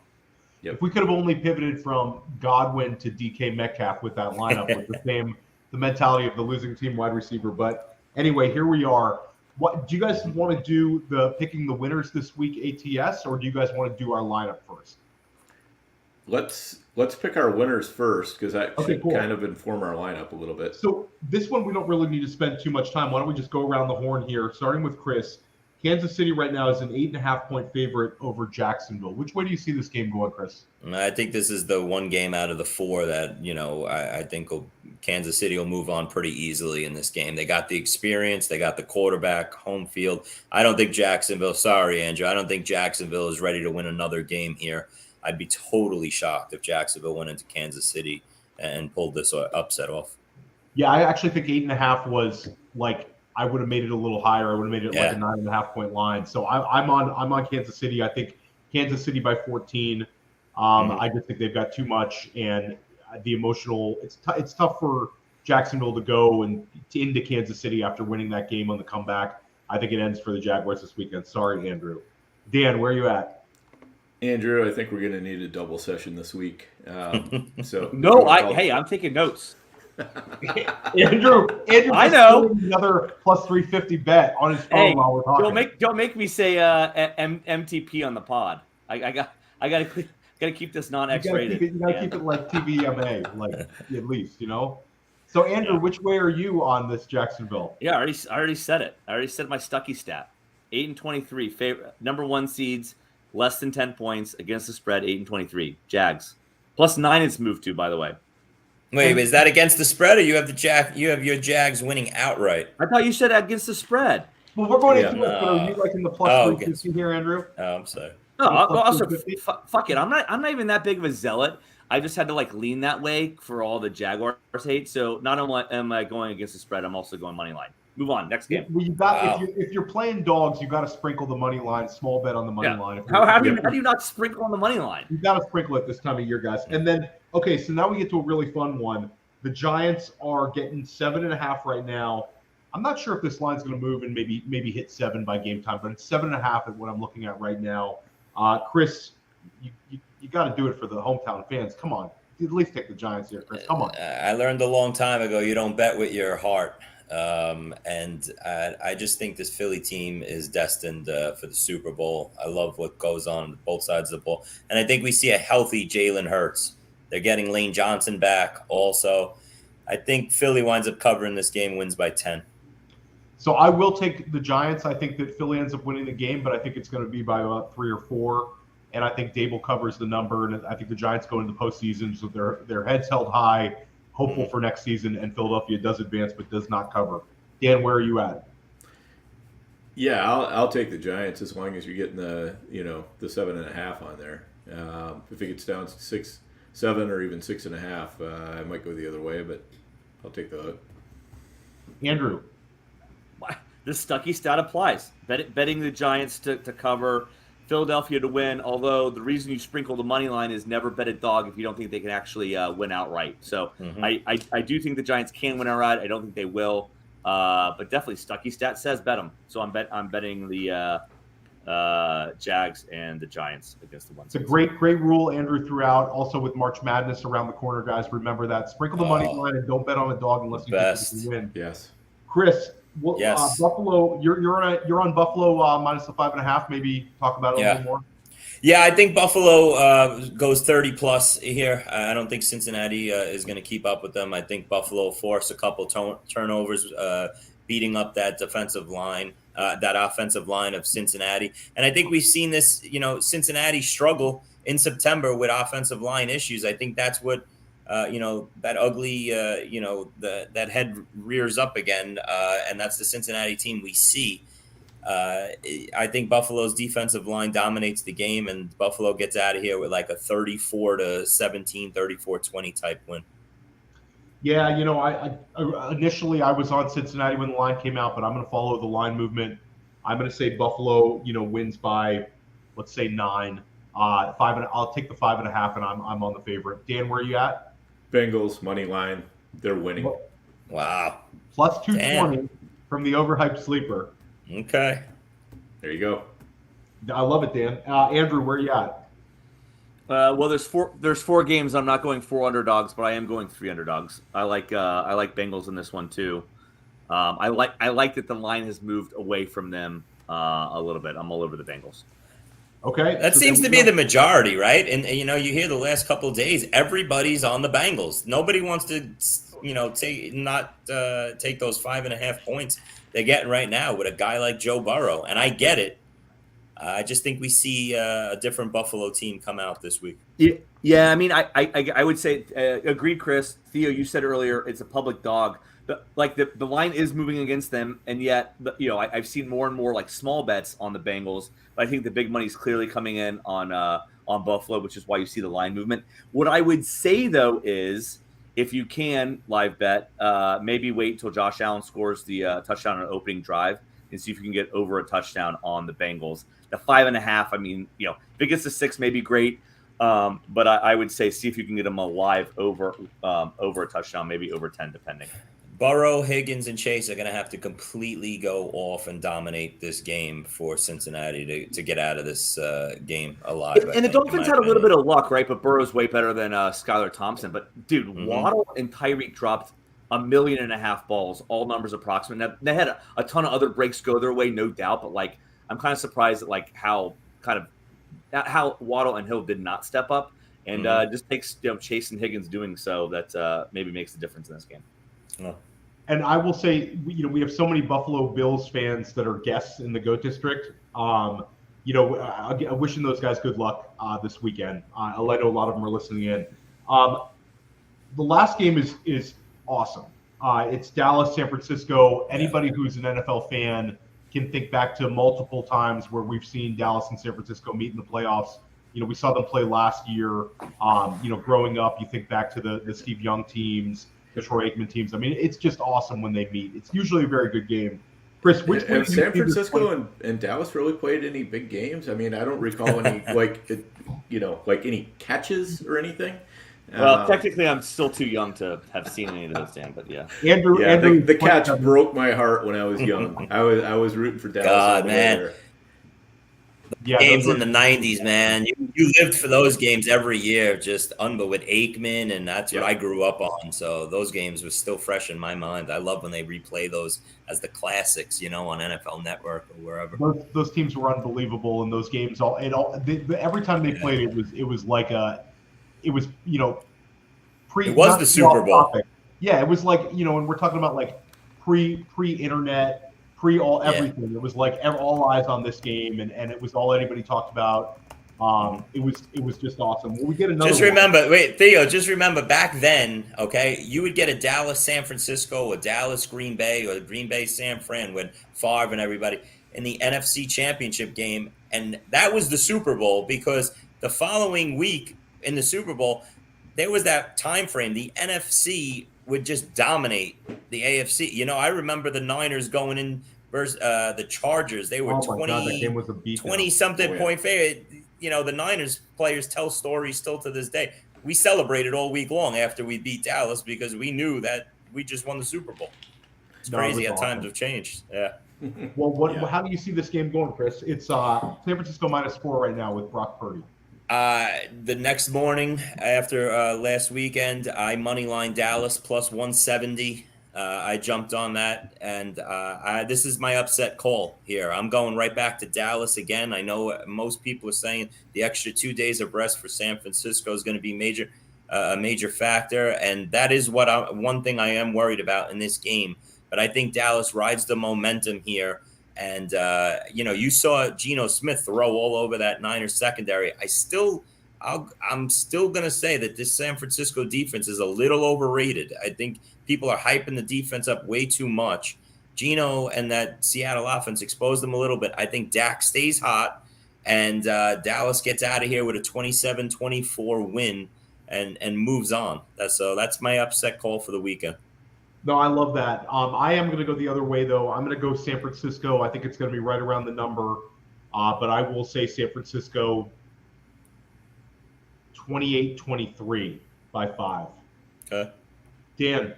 Yep. If we could have only pivoted from Godwin to DK Metcalf with that lineup, with the mentality of the losing team wide receiver. But anyway, here we are. What do you guys want to do? The picking the winners this week ATS, or do you guys want to do our lineup first? Let's pick our winners first, because that should kind of inform our lineup a little bit. So this one we don't really need to spend too much time. Why don't we just go around the horn here, starting with Chris. Kansas City right now is an 8.5-point favorite over Jacksonville. Which way do you see this game going, Chris? I think this is the one game out of the 4 that, I think Kansas City will move on pretty easily in this game. They got the experience. They got the quarterback, home field. I don't think Jacksonville, sorry, Andrew, I don't think Jacksonville is ready to win another game here. I'd be totally shocked if Jacksonville went into Kansas City and pulled this upset off. Yeah, I actually think 8.5 was like, I would have made it a little higher. I would have made it like a 9.5-point line. So I'm on Kansas City. I think Kansas City by 14. I just think they've got too much, and the emotional. It's tough for Jacksonville to go into Kansas City after winning that game on the comeback. I think it ends for the Jaguars this weekend. Sorry, Andrew. Dan, where are you at? Andrew, I think we're going to need a double session this week. So I'm taking notes. Andrew, I know another plus 350 bet on his phone while we're talking. Don't make me say MTP on the pod. I gotta keep this non-X-rated. You gotta keep it like TVMA, like at least, So Andrew, which way are you on this Jacksonville? Yeah, I already said it. I already said my Stuckey stat. 8-23, favorite, number 1 seeds, less than 10 points against the spread. 8-23, Jags +9. It's moved to, by the way. Wait, is that against the spread, or you have your Jags winning outright? I thought you said against the spread. Well, we're going into it, but are you liking the plus 350 here, Andrew? Oh, I'm sorry. No, also fuck it. I'm not even that big of a zealot. I just had to lean that way for all the Jaguars hate. So not only am I going against the spread, I'm also going money line. Move on. Next game. Well, if you're playing dogs, you got to sprinkle the money line. Small bet on the money line. How do you not sprinkle on the money line? You got to sprinkle it this time of year, guys. And then so now we get to a really fun one. The Giants are getting 7.5 right now. I'm not sure if this line's going to move and maybe hit 7 by game time, but it's 7.5 is what I'm looking at right now. Chris, you got to do it for the hometown fans. Come on, at least take the Giants here, Chris. Come on. I learned a long time ago you don't bet with your heart. And I just think this Philly team is destined for the Super Bowl. I love what goes on both sides of the ball. And I think we see a healthy Jalen Hurts. They're getting Lane Johnson back also. I think Philly winds up covering this game, wins by 10. So I will take the Giants. I think that Philly ends up winning the game, but I think it's going to be by about 3 or 4. And I think Dable covers the number, and I think the Giants go into the postseason, so their heads held high, hopeful for next season, and Philadelphia does advance but does not cover. Dan, where are you at? Yeah, I'll take the Giants as long as you're getting the 7.5 on there. If it gets down to 6, 7, or even 6.5, I might go the other way, but I'll take the hook. Andrew. The Stuckey stat applies. Betting the Giants to cover, Philadelphia to win, although the reason you sprinkle the money line is never bet a dog if you don't think they can actually win outright. So I do think the Giants can win outright. I don't think they will. But definitely Stuckey stat says bet them. So I'm betting the Jags and the Giants against the ones. It's a great rule Andrew threw out. Also with March Madness around the corner, guys, remember that. Sprinkle the money line and don't bet on a dog unless you think you can win. Yes. Chris, yes. Buffalo, you're on Buffalo minus the 5.5. Maybe talk about it a little more. Yeah, I think Buffalo goes 30 plus here. I don't think Cincinnati is going to keep up with them. I think Buffalo force a couple turnovers, beating up that defensive line, that offensive line of Cincinnati. And I think we've seen this, Cincinnati struggle in September with offensive line issues. I think that's what, that ugly, that head rears up again, and that's the Cincinnati team we see. I think Buffalo's defensive line dominates the game, and Buffalo gets out of here with like a 34-17, 34-20 type win. Yeah, I initially I was on Cincinnati when the line came out, but I'm going to follow the line movement. I'm going to say Buffalo, wins by, let's say 9, 5. I'll take the 5.5, and I'm on the favorite. Dan, where are you at? Bengals money line. They're winning. Wow. Plus 220 from the overhyped sleeper. Okay. There you go. I love it, Dan. Andrew, where are you at? Well, there's 4 games. I'm not going 4 underdogs, but I am going 3 underdogs. I like Bengals in this one too. I like that the line has moved away from them a little bit. I'm all over the Bengals. Okay. That seems to be the majority, right? And you hear the last couple of days, everybody's on the Bengals. Nobody wants to, take those 5.5 points they're getting right now with a guy like Joe Burrow. And I get it. I just think we see a different Buffalo team come out this week. Yeah. I mean, I would say, agreed, Chris. Theo, you said earlier, it's a public dog. The line is moving against them, and yet, I've seen more and more like small bets on the Bengals. But I think the big money is clearly coming in on Buffalo, which is why you see the line movement. What I would say though is, if you can live bet, maybe wait until Josh Allen scores the touchdown on an opening drive and see if you can get over a touchdown on the Bengals. The 5.5, I mean, if it gets to 6, maybe great. But I would say see if you can get them alive over a touchdown, maybe over 10, depending. Burrow, Higgins, and Chase are going to have to completely go off and dominate this game for Cincinnati to get out of this game alive. And the Dolphins had a little bit of luck, right? But Burrow's way better than Skylar Thompson. But, dude, Waddle and Tyreek dropped 1.5 million balls, all numbers approximate. Now, they had a ton of other breaks go their way, no doubt. But, I'm kind of surprised at, how Waddle and Hill did not step up. And just takes Chase and Higgins doing so that maybe makes the difference in this game. Oh. And I will say, we have so many Buffalo Bills fans that are guests in the GOAT District. Wishing those guys good luck this weekend. I know a lot of them are listening in. The last game is awesome. It's Dallas, San Francisco. Anybody who's an NFL fan can think back to multiple times where we've seen Dallas and San Francisco meet in the playoffs. We saw them play last year. Growing up, you think back to the Steve Young teams, the Troy Aikman teams. I mean, it's just awesome when they meet. It's usually a very good game. Chris, which have San Francisco and Dallas really played any big games? I mean, I don't recall any any catches or anything. Well, technically, I'm still too young to have seen any of those, Dan. But yeah, Andrew, the catch broke my heart when I was young. I was rooting for Dallas. God, man. Games in the 90s, man. You lived for those games every year, just with Aikman, and that's what I grew up on. So those games were still fresh in my mind. I love when they replay those as the classics, on NFL Network or wherever. Those teams were unbelievable, and those games every time they played, it was it was the Super Bowl. Yeah, it was and we're talking about pre-internet. all everything. It was like all eyes on this game, and it was all anybody talked about. It was just awesome. Will we get another? Just remember, Theo. Just remember back then. Okay, you would get a Dallas San Francisco, a Dallas Green Bay, or the Green Bay San Fran with Favre and everybody in the NFC Championship game, and that was the Super Bowl, because the following week in the Super Bowl, there was that time frame. The NFC would just dominate the AFC. You know, I remember the Niners going in versus the Chargers. They were 20-something point favorite. You know, the Niners players tell stories still to this day. We celebrated all week long after we beat Dallas because we knew that we just won the Super Bowl. It's crazy how times have changed. Yeah. Well, how do you see this game going, Chris? It's San Francisco -4 right now with Brock Purdy. The next morning after last weekend, I moneyline Dallas plus 170. I jumped on that, and this is my upset call here. I'm going right back to Dallas again. I know most people are saying the extra 2 days of rest for San Francisco is going to be a major factor, and that is one thing I am worried about in this game. But I think Dallas rides the momentum here. And, you saw Geno Smith throw all over that Niners secondary. I'm still going to say that this San Francisco defense is a little overrated. I think people are hyping the defense up way too much. Geno and that Seattle offense exposed them a little bit. I think Dak stays hot, and Dallas gets out of here with a 27-24 win and moves on. That's my upset call for the weekend. No, I love that. I am going to go the other way, though. I'm going to go San Francisco. I think it's going to be right around the number, but I will say San Francisco 28-23 by 5. Okay. Dan?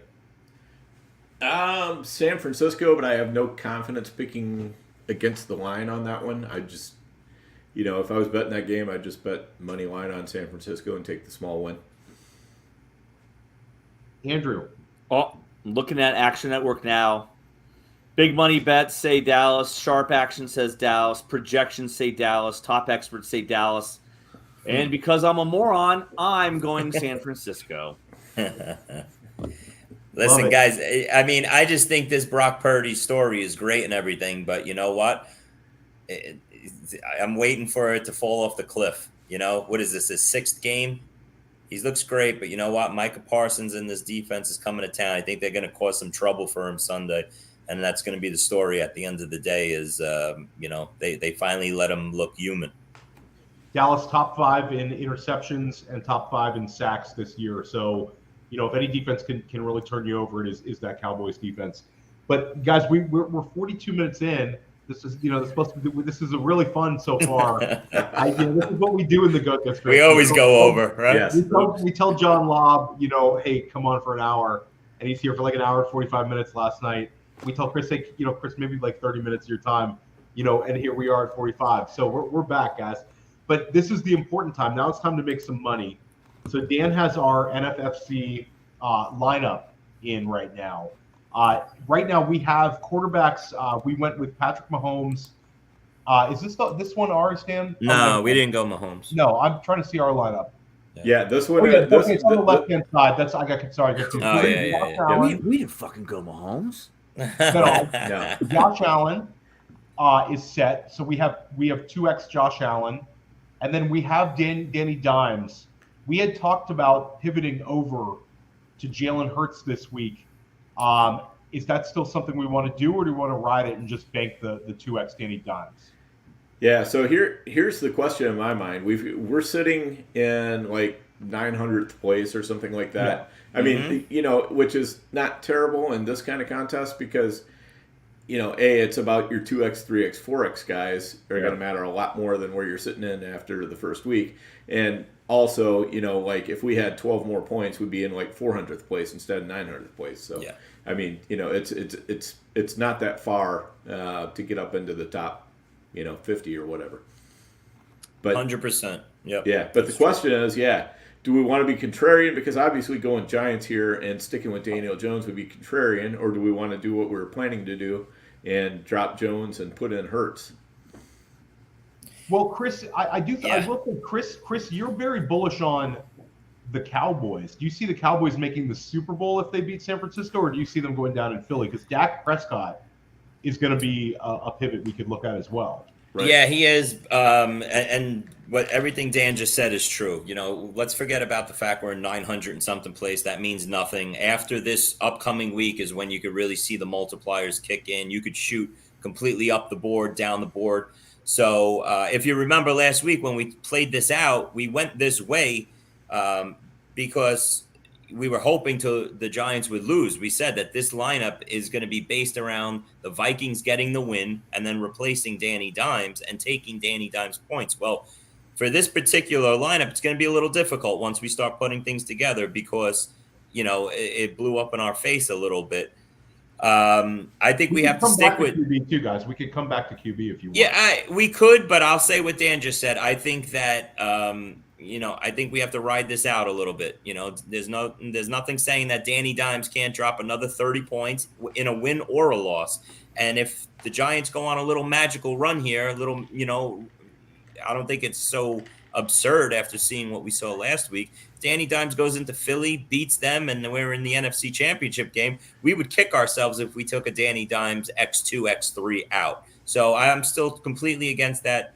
San Francisco, but I have no confidence picking against the line on that one. I just, if I was betting that game, I'd just bet money line on San Francisco and take the small win. Andrew? Oh, looking at Action Network now. Big money bets say Dallas. Sharp Action says Dallas. Projections say Dallas. Top experts say Dallas. And because I'm a moron, I'm going San Francisco. Listen, guys, I mean, I just think this Brock Purdy story is great and everything, but you know what? I'm waiting for it to fall off the cliff. What is this, his 6th game? He looks great, but you know what? Micah Parsons and this defense is coming to town. I think they're going to cause some trouble for him Sunday, and that's going to be the story at the end of the day is, they finally let him look human. Dallas top 5 in interceptions and top 5 in sacks this year. So, if any defense can really turn you over, it is that Cowboys defense. But guys, we're 42 minutes in. This is this is a really fun so far. This is what we do in the Goat District. We always go over, right? Yes. We tell John Lobb, hey, come on for an hour, and he's here for like an hour and 45 minutes last night. We tell Chris, hey, Chris, maybe like 30 minutes of your time, and here we are at 45. So we're back, guys. But this is the important time. Now it's time to make some money. So Dan has our NFFC lineup in right now. Right now we have quarterbacks. We went with Patrick Mahomes. Is this one ours, Dan? No, we didn't go Mahomes. No, I'm trying to see our lineup. Yeah, this one. It's on the left-hand side. We didn't fucking go Mahomes. No. Josh Allen is set. So we have 2x Josh Allen, and then we have Danny Dimes. We had talked about pivoting over to Jalen Hurts this week. Is that still something we want to do, or do we want to ride it and just bank the 2x Danny Dimes? Yeah, so here's the question in my mind. We're sitting in like 900th place or something like that. Yeah. I mean, which is not terrible in this kind of contest because, it's about your 2x, 3x, 4x guys are going to matter a lot more than where you're sitting in after the first week. And also, like if we had 12 more points, we'd be in like 400th place instead of 900th place. So, yeah. I mean, it's not that far to get up into the top, 50 or whatever. But 100%. Yep. Yeah. But the question is, do we want to be contrarian? Because obviously going Giants here and sticking with Daniel Jones would be contrarian, or do we want to do what we were planning to do and drop Jones and put in Hurts? Well, Chris, I will say, Chris, you're very bullish on the Cowboys. Do you see the Cowboys making the Super Bowl if they beat San Francisco, or do you see them going down in Philly? Because Dak Prescott is going to be a pivot we could look at as well. Right. Yeah, he is. And what everything Dan just said is true. You know, let's forget about the fact we're in 900 and something place. That means nothing. After this upcoming week is when you could really see the multipliers kick in. You could shoot completely up the board, down the board. So if you remember last week when we played this out, we went this way because we were hoping the Giants would lose. We said that this lineup is going to be based around the Vikings getting the win and then replacing Danny Dimes and taking Danny Dimes' points. Well, for this particular lineup, it's going to be a little difficult once we start putting things together because, you know, it blew up in our face a little bit. I think we have to stick with QB too, guys. We could come back to QB if you want. Yeah, we could, but I'll say what Dan just said. I think that you know, I think we have to ride this out a little bit. You know, there's nothing saying that Danny Dimes can't drop another 30 points in a win or a loss. And if the Giants go on a little magical run here, a little, you know, I don't think it's so absurd after seeing what we saw last week. Danny Dimes goes into Philly, beats them, and we're in the NFC Championship game. We would kick ourselves if we took a Danny Dimes X2, X3 out. So I'm still completely against that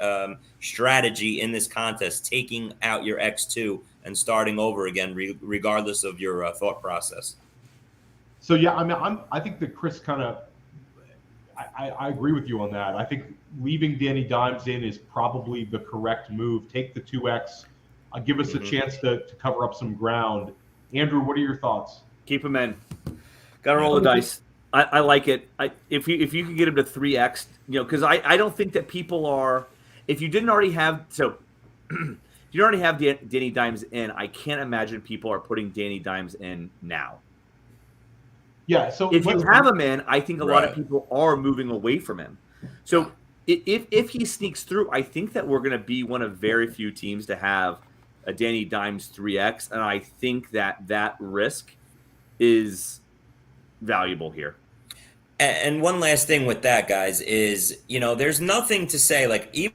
strategy in this contest, taking out your X2 and starting over again, regardless of your thought process. So yeah, I mean, I think that Chris kind of, I agree with you on that. I think leaving Danny Dimes in is probably the correct move. Take the 2X, give us a chance to cover up some ground. Andrew, what are your thoughts? Keep him in. Got to roll the dice. I like it. If you can get him to 3X, you know, because I don't think that people are. If you didn't already have you already have Danny Dimes in, I can't imagine people are putting Danny Dimes in now. Yeah. So if you have him in, I think a lot of people are moving away from him. So if he sneaks through, I think that we're going to be one of very few teams to have a Danny Dimes 3X, and I think that risk is valuable here. And one last thing with that, guys, is, you know, there's nothing to say, like, even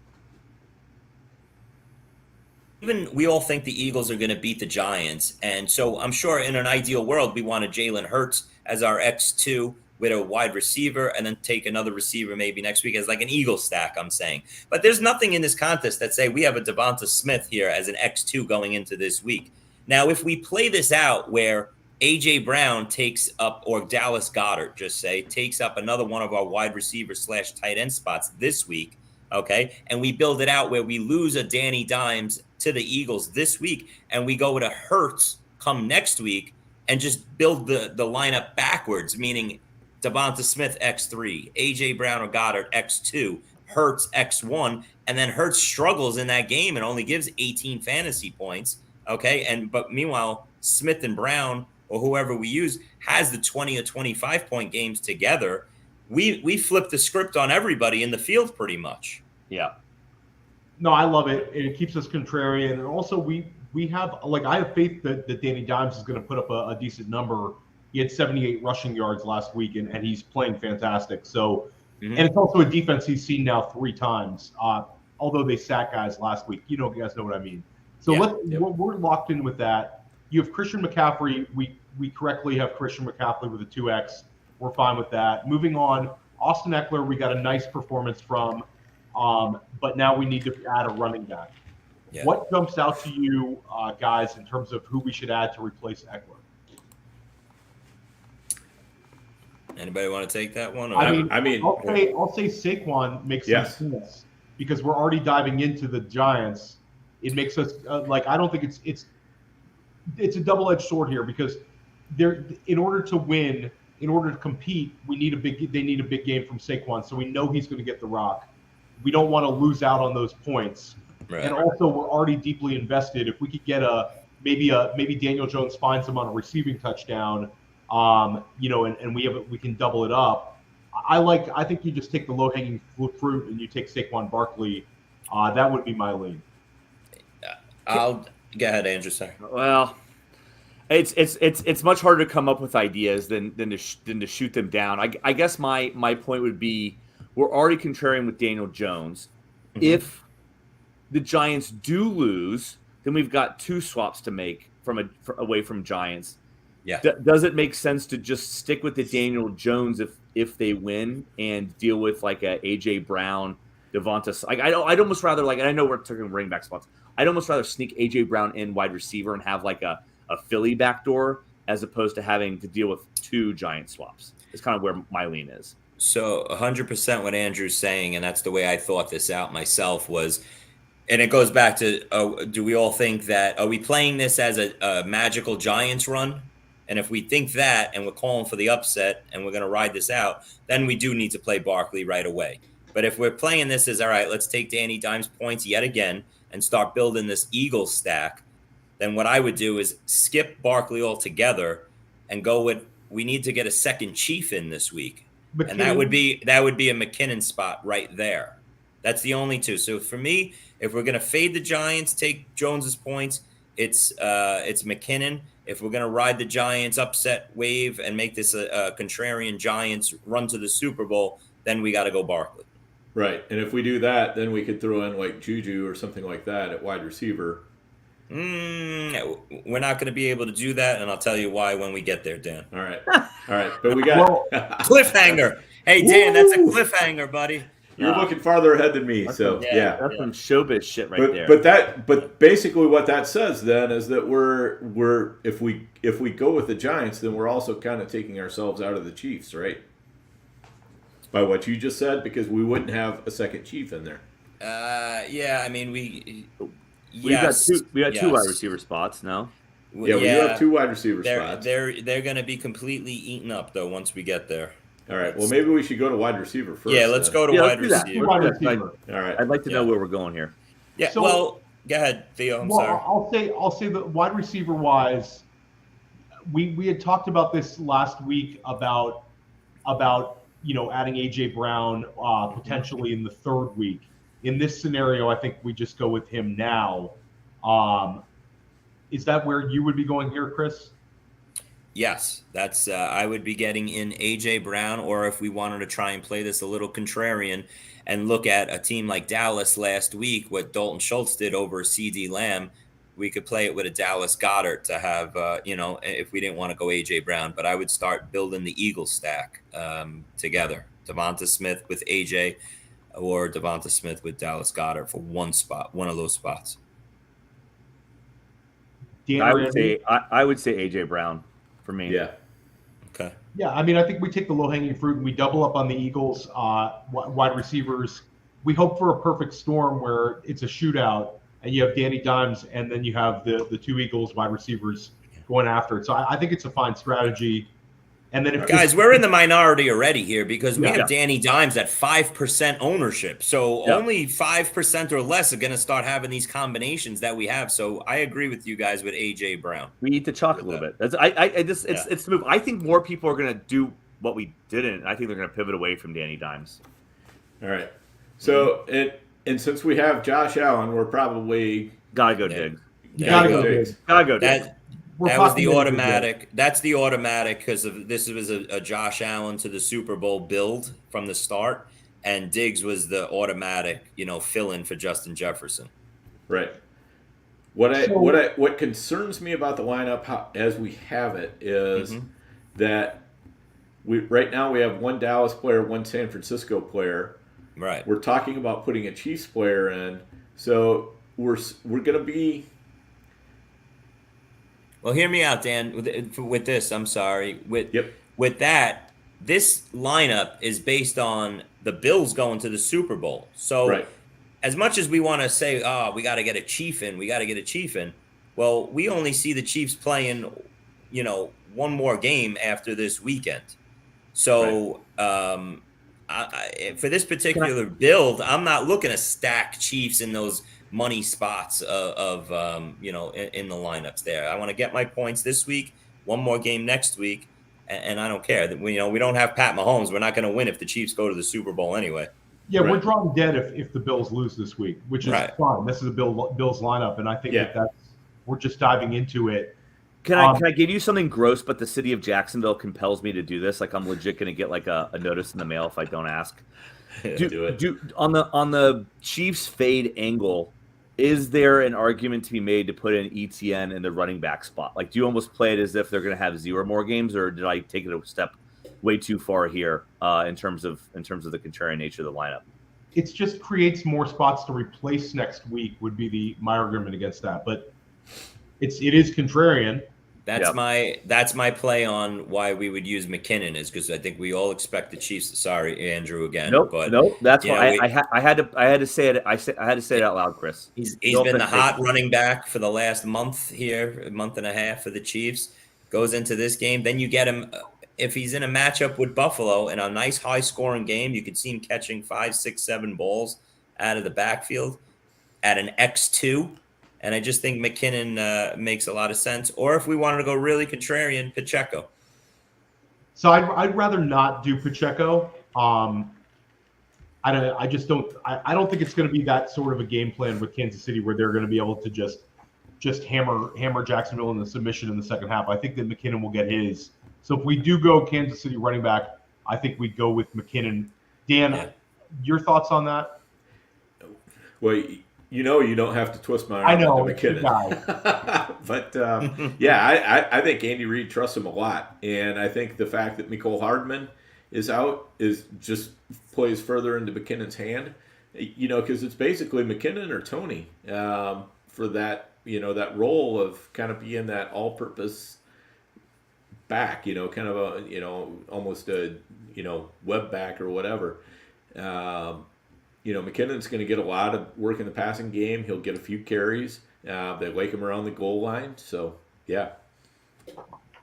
we all think the Eagles are going to beat the Giants. And so I'm sure in an ideal world, we want a Jalen Hurts as our X2 with a wide receiver and then take another receiver maybe next week as like an Eagle stack, I'm saying. But there's nothing in this contest that say we have a Devonta Smith here as an X2 going into this week. Now, if we play this out where A.J. Brown takes up, or Dallas Goedert, just say, takes up another one of our wide receiver / tight end spots this week, okay? And we build it out where we lose a Danny Dimes to the Eagles this week, and we go with a Hurts come next week and just build the lineup backwards, meaning Devonta Smith X3, A.J. Brown or Goddard X2, Hurts X1, and then Hurts struggles in that game and only gives 18 fantasy points, okay? But meanwhile, Smith and Brown or whoever we use has the 20 or 25 point games together. We flip the script on everybody in the field pretty much. Yeah. No, I love it. It keeps us contrarian. And also we have, like, I have faith that Danny Dimes is going to put up a decent number. He had 78 rushing yards last week, and he's playing fantastic. So, and it's also a defense he's seen now 3 times, although they sacked guys last week. You guys know what I mean. So we're locked in with that. You have Christian McCaffrey. We correctly have Christian McCaffrey with a 2X. We're fine with that. Moving on, Austin Eckler, we got a nice performance from, but now we need to add a running back. Yeah. What jumps out to you, guys, in terms of who we should add to replace Eckler? Anybody want to take that one? I mean, I'll say Saquon makes some sense because we're already diving into the Giants. It makes us I don't think it's a double-edged sword here because in order to win, in order to compete, they need a big game from Saquon, so we know he's going to get the rock. We don't want to lose out on those points. Right. And also, we're already deeply invested. If we could get maybe Daniel Jones finds him on a receiving touchdown, and we can double it up. I think you just take the low-hanging fruit and you take Saquon Barkley. That would be my lean. I'll go ahead, Andrew. Sorry. Well, it's much harder to come up with ideas than to shoot them down. I guess my point would be we're already contrarian with Daniel Jones. Mm-hmm. If the Giants do lose, then we've got 2 swaps to make away from Giants. Yeah. Does it make sense to just stick with the Daniel Jones if they win and deal with like a AJ Brown, Devonta. Like I'd almost rather like, and I know we're talking running back spots. I'd almost rather sneak AJ Brown in wide receiver and have like a Philly backdoor as opposed to having to deal with 2 Giant swaps. It's kind of where my lean is. So 100% what Andrew's saying, and that's the way I thought this out myself was, and it goes back to, do we all think that, are we playing this as a magical Giants run? And if we think that, and we're calling for the upset, and we're going to ride this out, then we do need to play Barkley right away. But if we're playing this as, all right, let's take Danny Dimes' points yet again and start building this Eagles stack, then what I would do is skip Barkley altogether and go with, we need to get a second Chief in this week. McKinnon. And that would be a McKinnon spot right there. That's the only 2. So for me, if we're going to fade the Giants, take Jones's points, it's McKinnon. If we're going to ride the Giants upset wave and make this a contrarian Giants run to the Super Bowl, then we got to go Barkley. Right. And if we do that, then we could throw in like Juju or something like that at wide receiver. We're not going to be able to do that, and I'll tell you why when we get there, Dan. All right. But we got cliffhanger. Hey, Dan, that's a cliffhanger, buddy. You're looking farther ahead than me, so yeah. That's some showbiz shit there. But basically, what that says then is that we're if we go with the Giants, then we're also kind of taking ourselves out of the Chiefs, right? By what you just said, because we wouldn't have a second Chief in there. Yeah. I mean, we got 2 wide receiver spots. No. Yeah, we do have 2 wide receiver spots. They're going to be completely eaten up though once we get there. All right. Well, maybe we should go to wide receiver first. Yeah, let's go to wide receiver. Wide receiver. All right. I'd like to know where we're going here. Yeah. So, well, go ahead, Theo. I'm sorry. I'll say that wide receiver wise, we had talked about this last week about adding AJ Brown potentially in the 3rd week. In this scenario, I think we just go with him now. Is that where you would be going here, Chris? Yes, that's I would be getting in AJ Brown, or if we wanted to try and play this a little contrarian and look at a team like Dallas last week, what Dalton Schultz did over CeeDee Lamb, we could play it with a Dallas Goedert to have, if we didn't want to go AJ Brown. But I would start building the Eagles stack together. Devonta Smith with AJ or Devonta Smith with Dallas Goedert for one of those spots. I would say AJ Brown for me. Yeah. Okay. Yeah, I mean, I think we take the low-hanging fruit and we double up on the Eagles wide receivers. We hope for a perfect storm where it's a shootout and you have Danny Dimes and then you have the 2 Eagles wide receivers going after it. So I think it's a fine strategy. And then guys, we're in the minority already here because we have Danny Dimes at 5% ownership. So only 5% or less are going to start having these combinations that we have. So I agree with you guys with AJ Brown. We need to chalk a little bit. It's the move. I think more people are going to do what we didn't. I think they're going to pivot away from Danny Dimes. All right. So and since we have Josh Allen, we're probably gotta go Diggs. Gotta go Diggs. That was the automatic. That's the automatic because this was a Josh Allen to the Super Bowl build from the start, and Diggs was the automatic, fill-in for Justin Jefferson. Right. What concerns me about the lineup as we have it is that right now we have one Dallas player, one San Francisco player. Right. We're talking about putting a Chiefs player in, so we're going to be. Well, hear me out, Dan. With this, I'm sorry. With that, this lineup is based on the Bills going to the Super Bowl. So, as much as we want to say, we got to get a Chief in, well, we only see the Chiefs playing, one more game after this weekend. So, for this particular build, I'm not looking to stack Chiefs in those money spots of in the lineups there. I want to get my points this week, one more game next week, and I don't care. We don't have Pat Mahomes. We're not going to win if the Chiefs go to the Super Bowl anyway. Yeah, we're drawing dead if the Bills lose this week, which is fine. This is a Bills lineup, and I think we're just diving into it. Can I give you something gross, but the city of Jacksonville compels me to do this? Like I'm legit going to get like a notice in the mail if I don't ask. Do it. On the Chiefs fade angle, is there an argument to be made to put in ETN in the running back spot? Like, do you almost play it as if they're going to have 0 more games, or did I take it a step way too far here in terms of the contrarian nature of the lineup. It just creates more spots to replace next week would be my argument against that. But it is contrarian. That's my play on why we would use McKinnon is because I think we all expect the Chiefs. Sorry, Andrew, again. Nope. That's why I had to say it. I had to say it out loud, Chris. He's been the hot running back for the last month here, a month and a half for the Chiefs. Goes into this game, then you get him. If he's in a matchup with Buffalo in a nice high-scoring game, you could see him catching 5, 6, 7 balls out of the backfield at an X2. And I just think McKinnon makes a lot of sense. Or if we wanted to go really contrarian, Pacheco. So I'd rather not do Pacheco. I don't think it's going to be that sort of a game plan with Kansas City where they're going to be able to just hammer Jacksonville in the submission in the second half. I think that McKinnon will get his. So if we do go Kansas City running back, I think we'd go with McKinnon. Dan, your thoughts on that? Well, you don't have to twist my arm. I know, McKinnon. But I think Andy Reid trusts him a lot, and I think the fact that Mecole Hardman is out is just plays further into McKinnon's hand. Because it's basically McKinnon or Tony for that that role of kind of being that all-purpose back, kind of a almost a web back or whatever. McKinnon's going to get a lot of work in the passing game. He'll get a few carries. They like him around the goal line. So, yeah.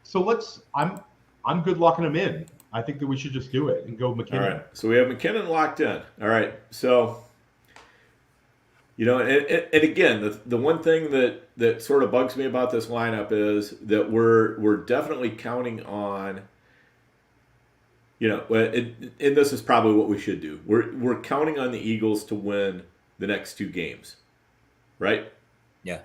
So I'm good locking him in. I think that we should just do it and go McKinnon. All right. So we have McKinnon locked in. All right. So, and again, the one thing that sort of bugs me about this lineup is that we're definitely counting on, and this is probably what we should do. We're counting on the Eagles to win the next 2 games, right? Yeah,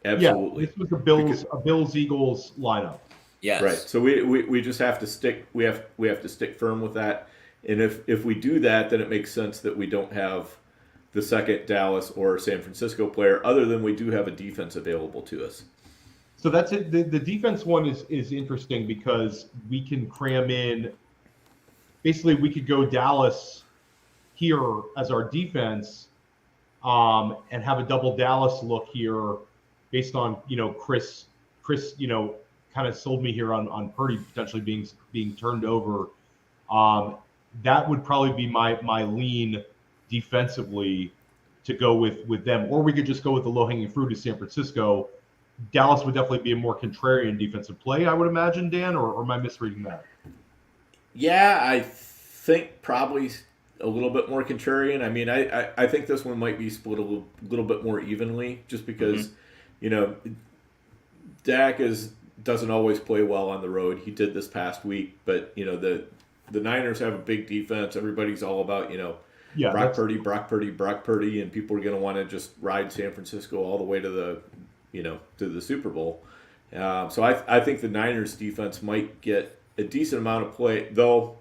absolutely. Yeah, this was a Bills Eagles lineup. Yes. Right. So we just have to stick. We have to stick firm with that. And if we do that, then it makes sense that we don't have the second Dallas or San Francisco player, other than we do have a defense available to us. So that's it. The defense one is interesting because we can cram in. Basically, we could go Dallas here as our defense, and have a double Dallas look here, based on CHRiS kind of sold me here on Purdy potentially being turned over. That would probably be my lean defensively to go with them, or we could just go with the low-hanging fruit of San Francisco. Dallas would definitely be a more contrarian defensive play, I would imagine, Dan, or am I misreading that? Yeah, I think probably a little bit more contrarian. I mean, I think this one might be split a little bit more evenly, just because, Dak doesn't always play well on the road. He did this past week, but the Niners have a big defense. Everybody's all about Brock Purdy, and people are going to want to just ride San Francisco all the way to the Super Bowl. So I think the Niners defense might get a decent amount of play, though.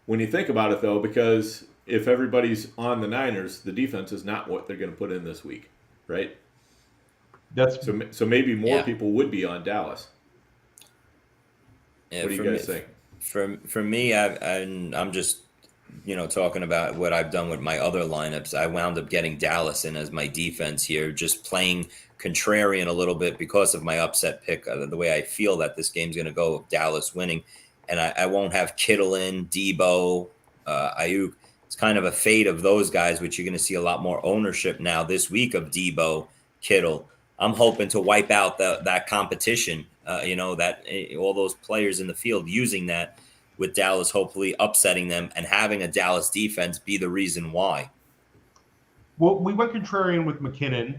When you think about it, though, because if everybody's on the Niners, the defense is not what they're going to put in this week, right? So maybe more people would be on Dallas. Yeah, what do you guys think? For me, I'm just talking about what I've done with my other lineups. I wound up getting Dallas in as my defense here, just playing contrarian a little bit because of my upset pick, the way I feel that this game's going to go with Dallas winning. And I won't have Kittle in, Debo, Ayuk. It's kind of a fate of those guys, which you're going to see a lot more ownership now this week of Debo, Kittle. I'm hoping to wipe out that competition, that all those players in the field using that, with Dallas hopefully upsetting them and having a Dallas defense be the reason why. Well, we went contrarian with McKinnon,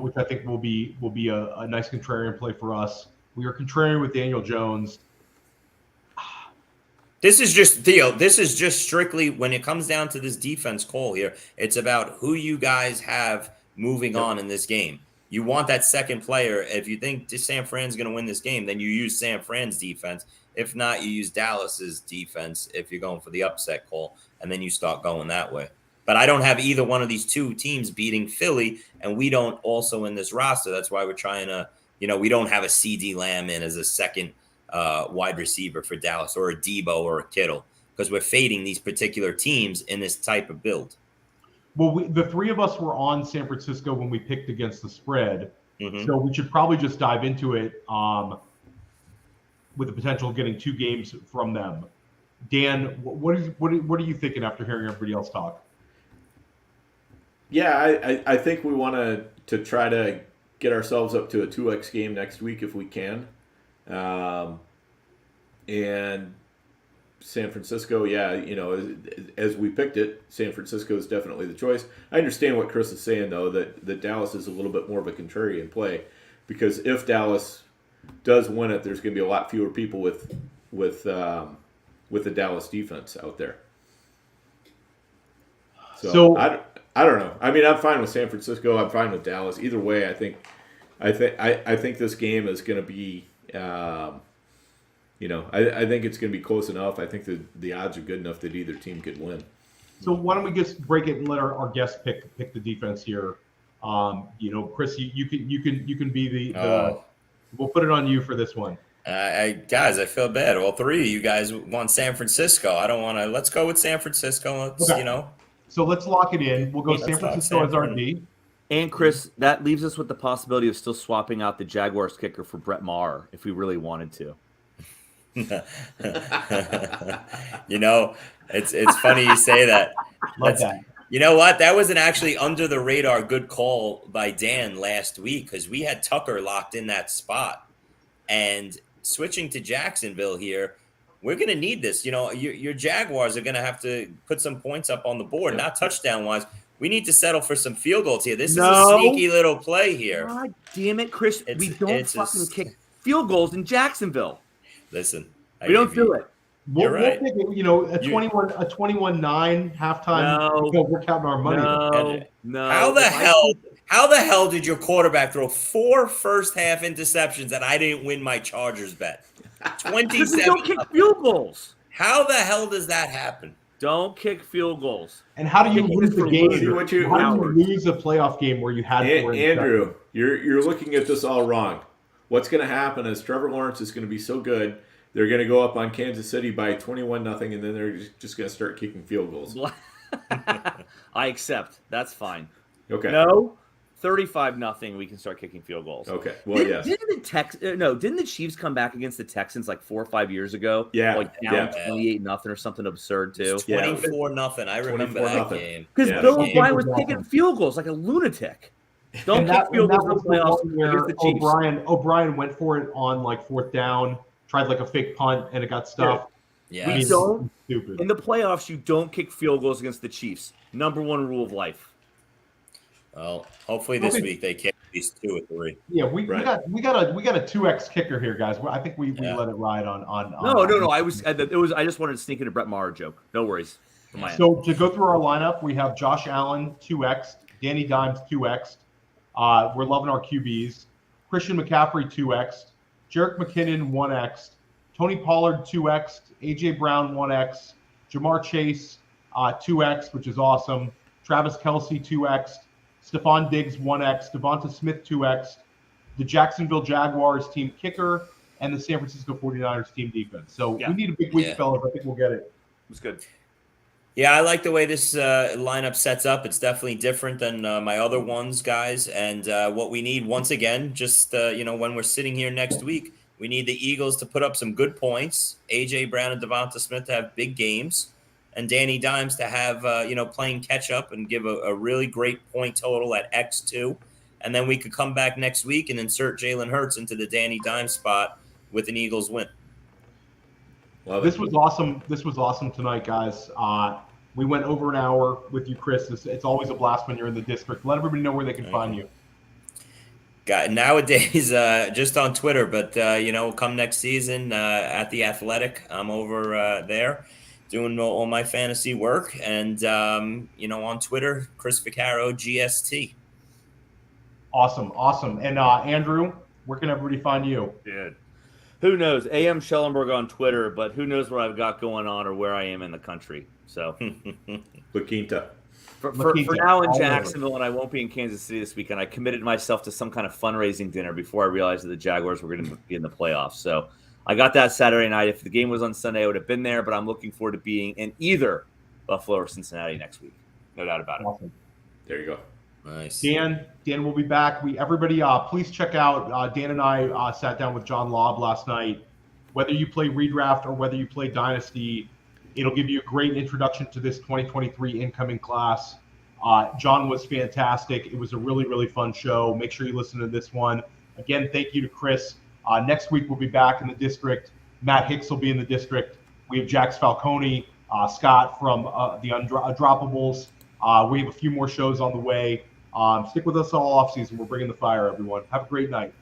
which I think will be a nice contrarian play for us. We are contrarian with Daniel Jones. This is just, Theo, this is just strictly, when it comes down to this defense call here, it's about who you guys have moving on in this game. You want that second player. If you think San Fran's going to win this game, then you use San Fran's defense. If not, you use Dallas's defense if you're going for the upset call, and then you start going that way. But I don't have either one of these two teams beating Philly, and we don't also in this roster. That's why we're trying to, we don't have a CD Lamb in as a second wide receiver for Dallas, or a Debo or a Kittle, because we're fading these particular teams in this type of build. Well, the three of us were on San Francisco when we picked against the spread, so we should probably just dive into it with the potential of getting 2 games from them. Dan, what are you thinking after hearing everybody else talk? Yeah, I think we want to try to get ourselves up to a 2x game next week if we can. And San Francisco, as we picked it, San Francisco is definitely the choice. I understand what Chris is saying, though, that Dallas is a little bit more of a contrarian play, because if Dallas does win it, there's going to be a lot fewer people with the Dallas defense out there. So I don't know. I mean, I'm fine with San Francisco. I'm fine with Dallas. Either way, I think this game is going to be. I think it's going to be close enough. I think the odds are good enough that either team could win. So why don't we just break it and let our guests pick the defense here? Chris, you can be the we'll put it on you for this one. Guys, I feel bad. All 3 of you guys want San Francisco. I don't want to. Let's go with San Francisco. So let's lock it in. We'll go San Francisco as our D. And Chris, that leaves us with the possibility of still swapping out the Jaguars kicker for Brett Maher if we really wanted to. It's funny you say that. Love that. You know what? That was an actually under the radar good call by Dan last week, because we had Tucker locked in that spot. And switching to Jacksonville here, we're going to need this. Your Jaguars are going to have to put some points up on the board, not touchdown wise. We need to settle for some field goals here. This is a sneaky little play here. God damn it, Chris. We don't fucking kick field goals in Jacksonville. Listen, we don't do it. We'll pick it, a 21-9 halftime. No, we're counting our money. No. How the hell did your quarterback throw 4 first half interceptions that I didn't win my Chargers bet? 27. Don't kick field goals. How the hell does that happen? Don't kick field goals. And how do you lose the game? How do you lose a playoff game where you had Andrew, you're looking at this all wrong. What's going to happen is Trevor Lawrence is going to be so good, they're going to go up on Kansas City by 21-0, and then they're just going to start kicking field goals. I accept. That's fine. Okay. No, 35-0. We can start kicking field goals. Okay. Well, yes. Didn't the Chiefs come back against the Texans like 4 or 5 years ago? Yeah. Down 28-0 or something absurd too. 24-0. I remember that game. Because Bill O'Brien was kicking field goals like a lunatic. Don't kick field goals in the playoffs against the Chiefs. O'Brien went for it on like 4th down, tried like a fake punt, and it got stuffed. Yeah. We don't. Stupid. In the playoffs, you don't kick field goals against the Chiefs. Number 1 rule of life. Well, hopefully this week they kick at least 2 or 3. Yeah, we got a 2x kicker here, guys. I think we let it ride on. No. I just wanted to sneak in a Brett Maher joke. No worries. So to go through our lineup, we have Josh Allen 2x, Danny Dimes 2x. We're loving our QBs. Christian McCaffrey 2x, Jerick McKinnon 1x, Tony Pollard 2x, AJ Brown 1x, Jamar Chase 2x, which is awesome. Travis Kelce 2x, Stephon Diggs 1x, Devonta Smith 2x, the Jacksonville Jaguars team kicker, and the San Francisco 49ers team defense. So we need a big week, fellas. I think we'll get it. It was good. Yeah, I like the way this lineup sets up. It's definitely different than my other ones, guys. And what we need, once again, just, when we're sitting here next week, we need the Eagles to put up some good points, A.J. Brown and Devonta Smith to have big games, and Danny Dimes to have, playing catch-up and give a really great point total at X2. And then we could come back next week and insert Jalen Hurts into the Danny Dimes spot with an Eagles win. This was awesome. This was awesome tonight, guys. We went over an hour with you, Chris. It's always a blast when you're in the district. Let everybody know where they can find you. Nowadays, just on Twitter, but, come next season at The Athletic, I'm over there doing all my fantasy work. And, on Twitter, Chris Vacarro, GST. Awesome. And Andrew, where can everybody find you? Dude. Who knows? AM Schellenberg on Twitter, but who knows what I've got going on or where I am in the country. So, La Quinta. For now in Jacksonville, and I won't be in Kansas City this weekend, I committed myself to some kind of fundraising dinner before I realized that the Jaguars were going to be in the playoffs. So I got that Saturday night. If the game was on Sunday, I would have been there, but I'm looking forward to being in either Buffalo or Cincinnati next week. No doubt about it. Awesome. There you go. Nice. Dan will be back. Everybody, please check out. Dan and I sat down with John Lobb last night. Whether you play redraft or whether you play Dynasty, it'll give you a great introduction to this 2023 incoming class. John was fantastic. It was a really, really fun show. Make sure you listen to this one. Again, thank you to Chris. Next week, we'll be back in the district. Matt Hicks will be in the district. We have Jax Falcone, Scott from the Undroppables. We have a few more shows on the way. Stick with us all offseason. We're bringing the fire, everyone. Have a great night.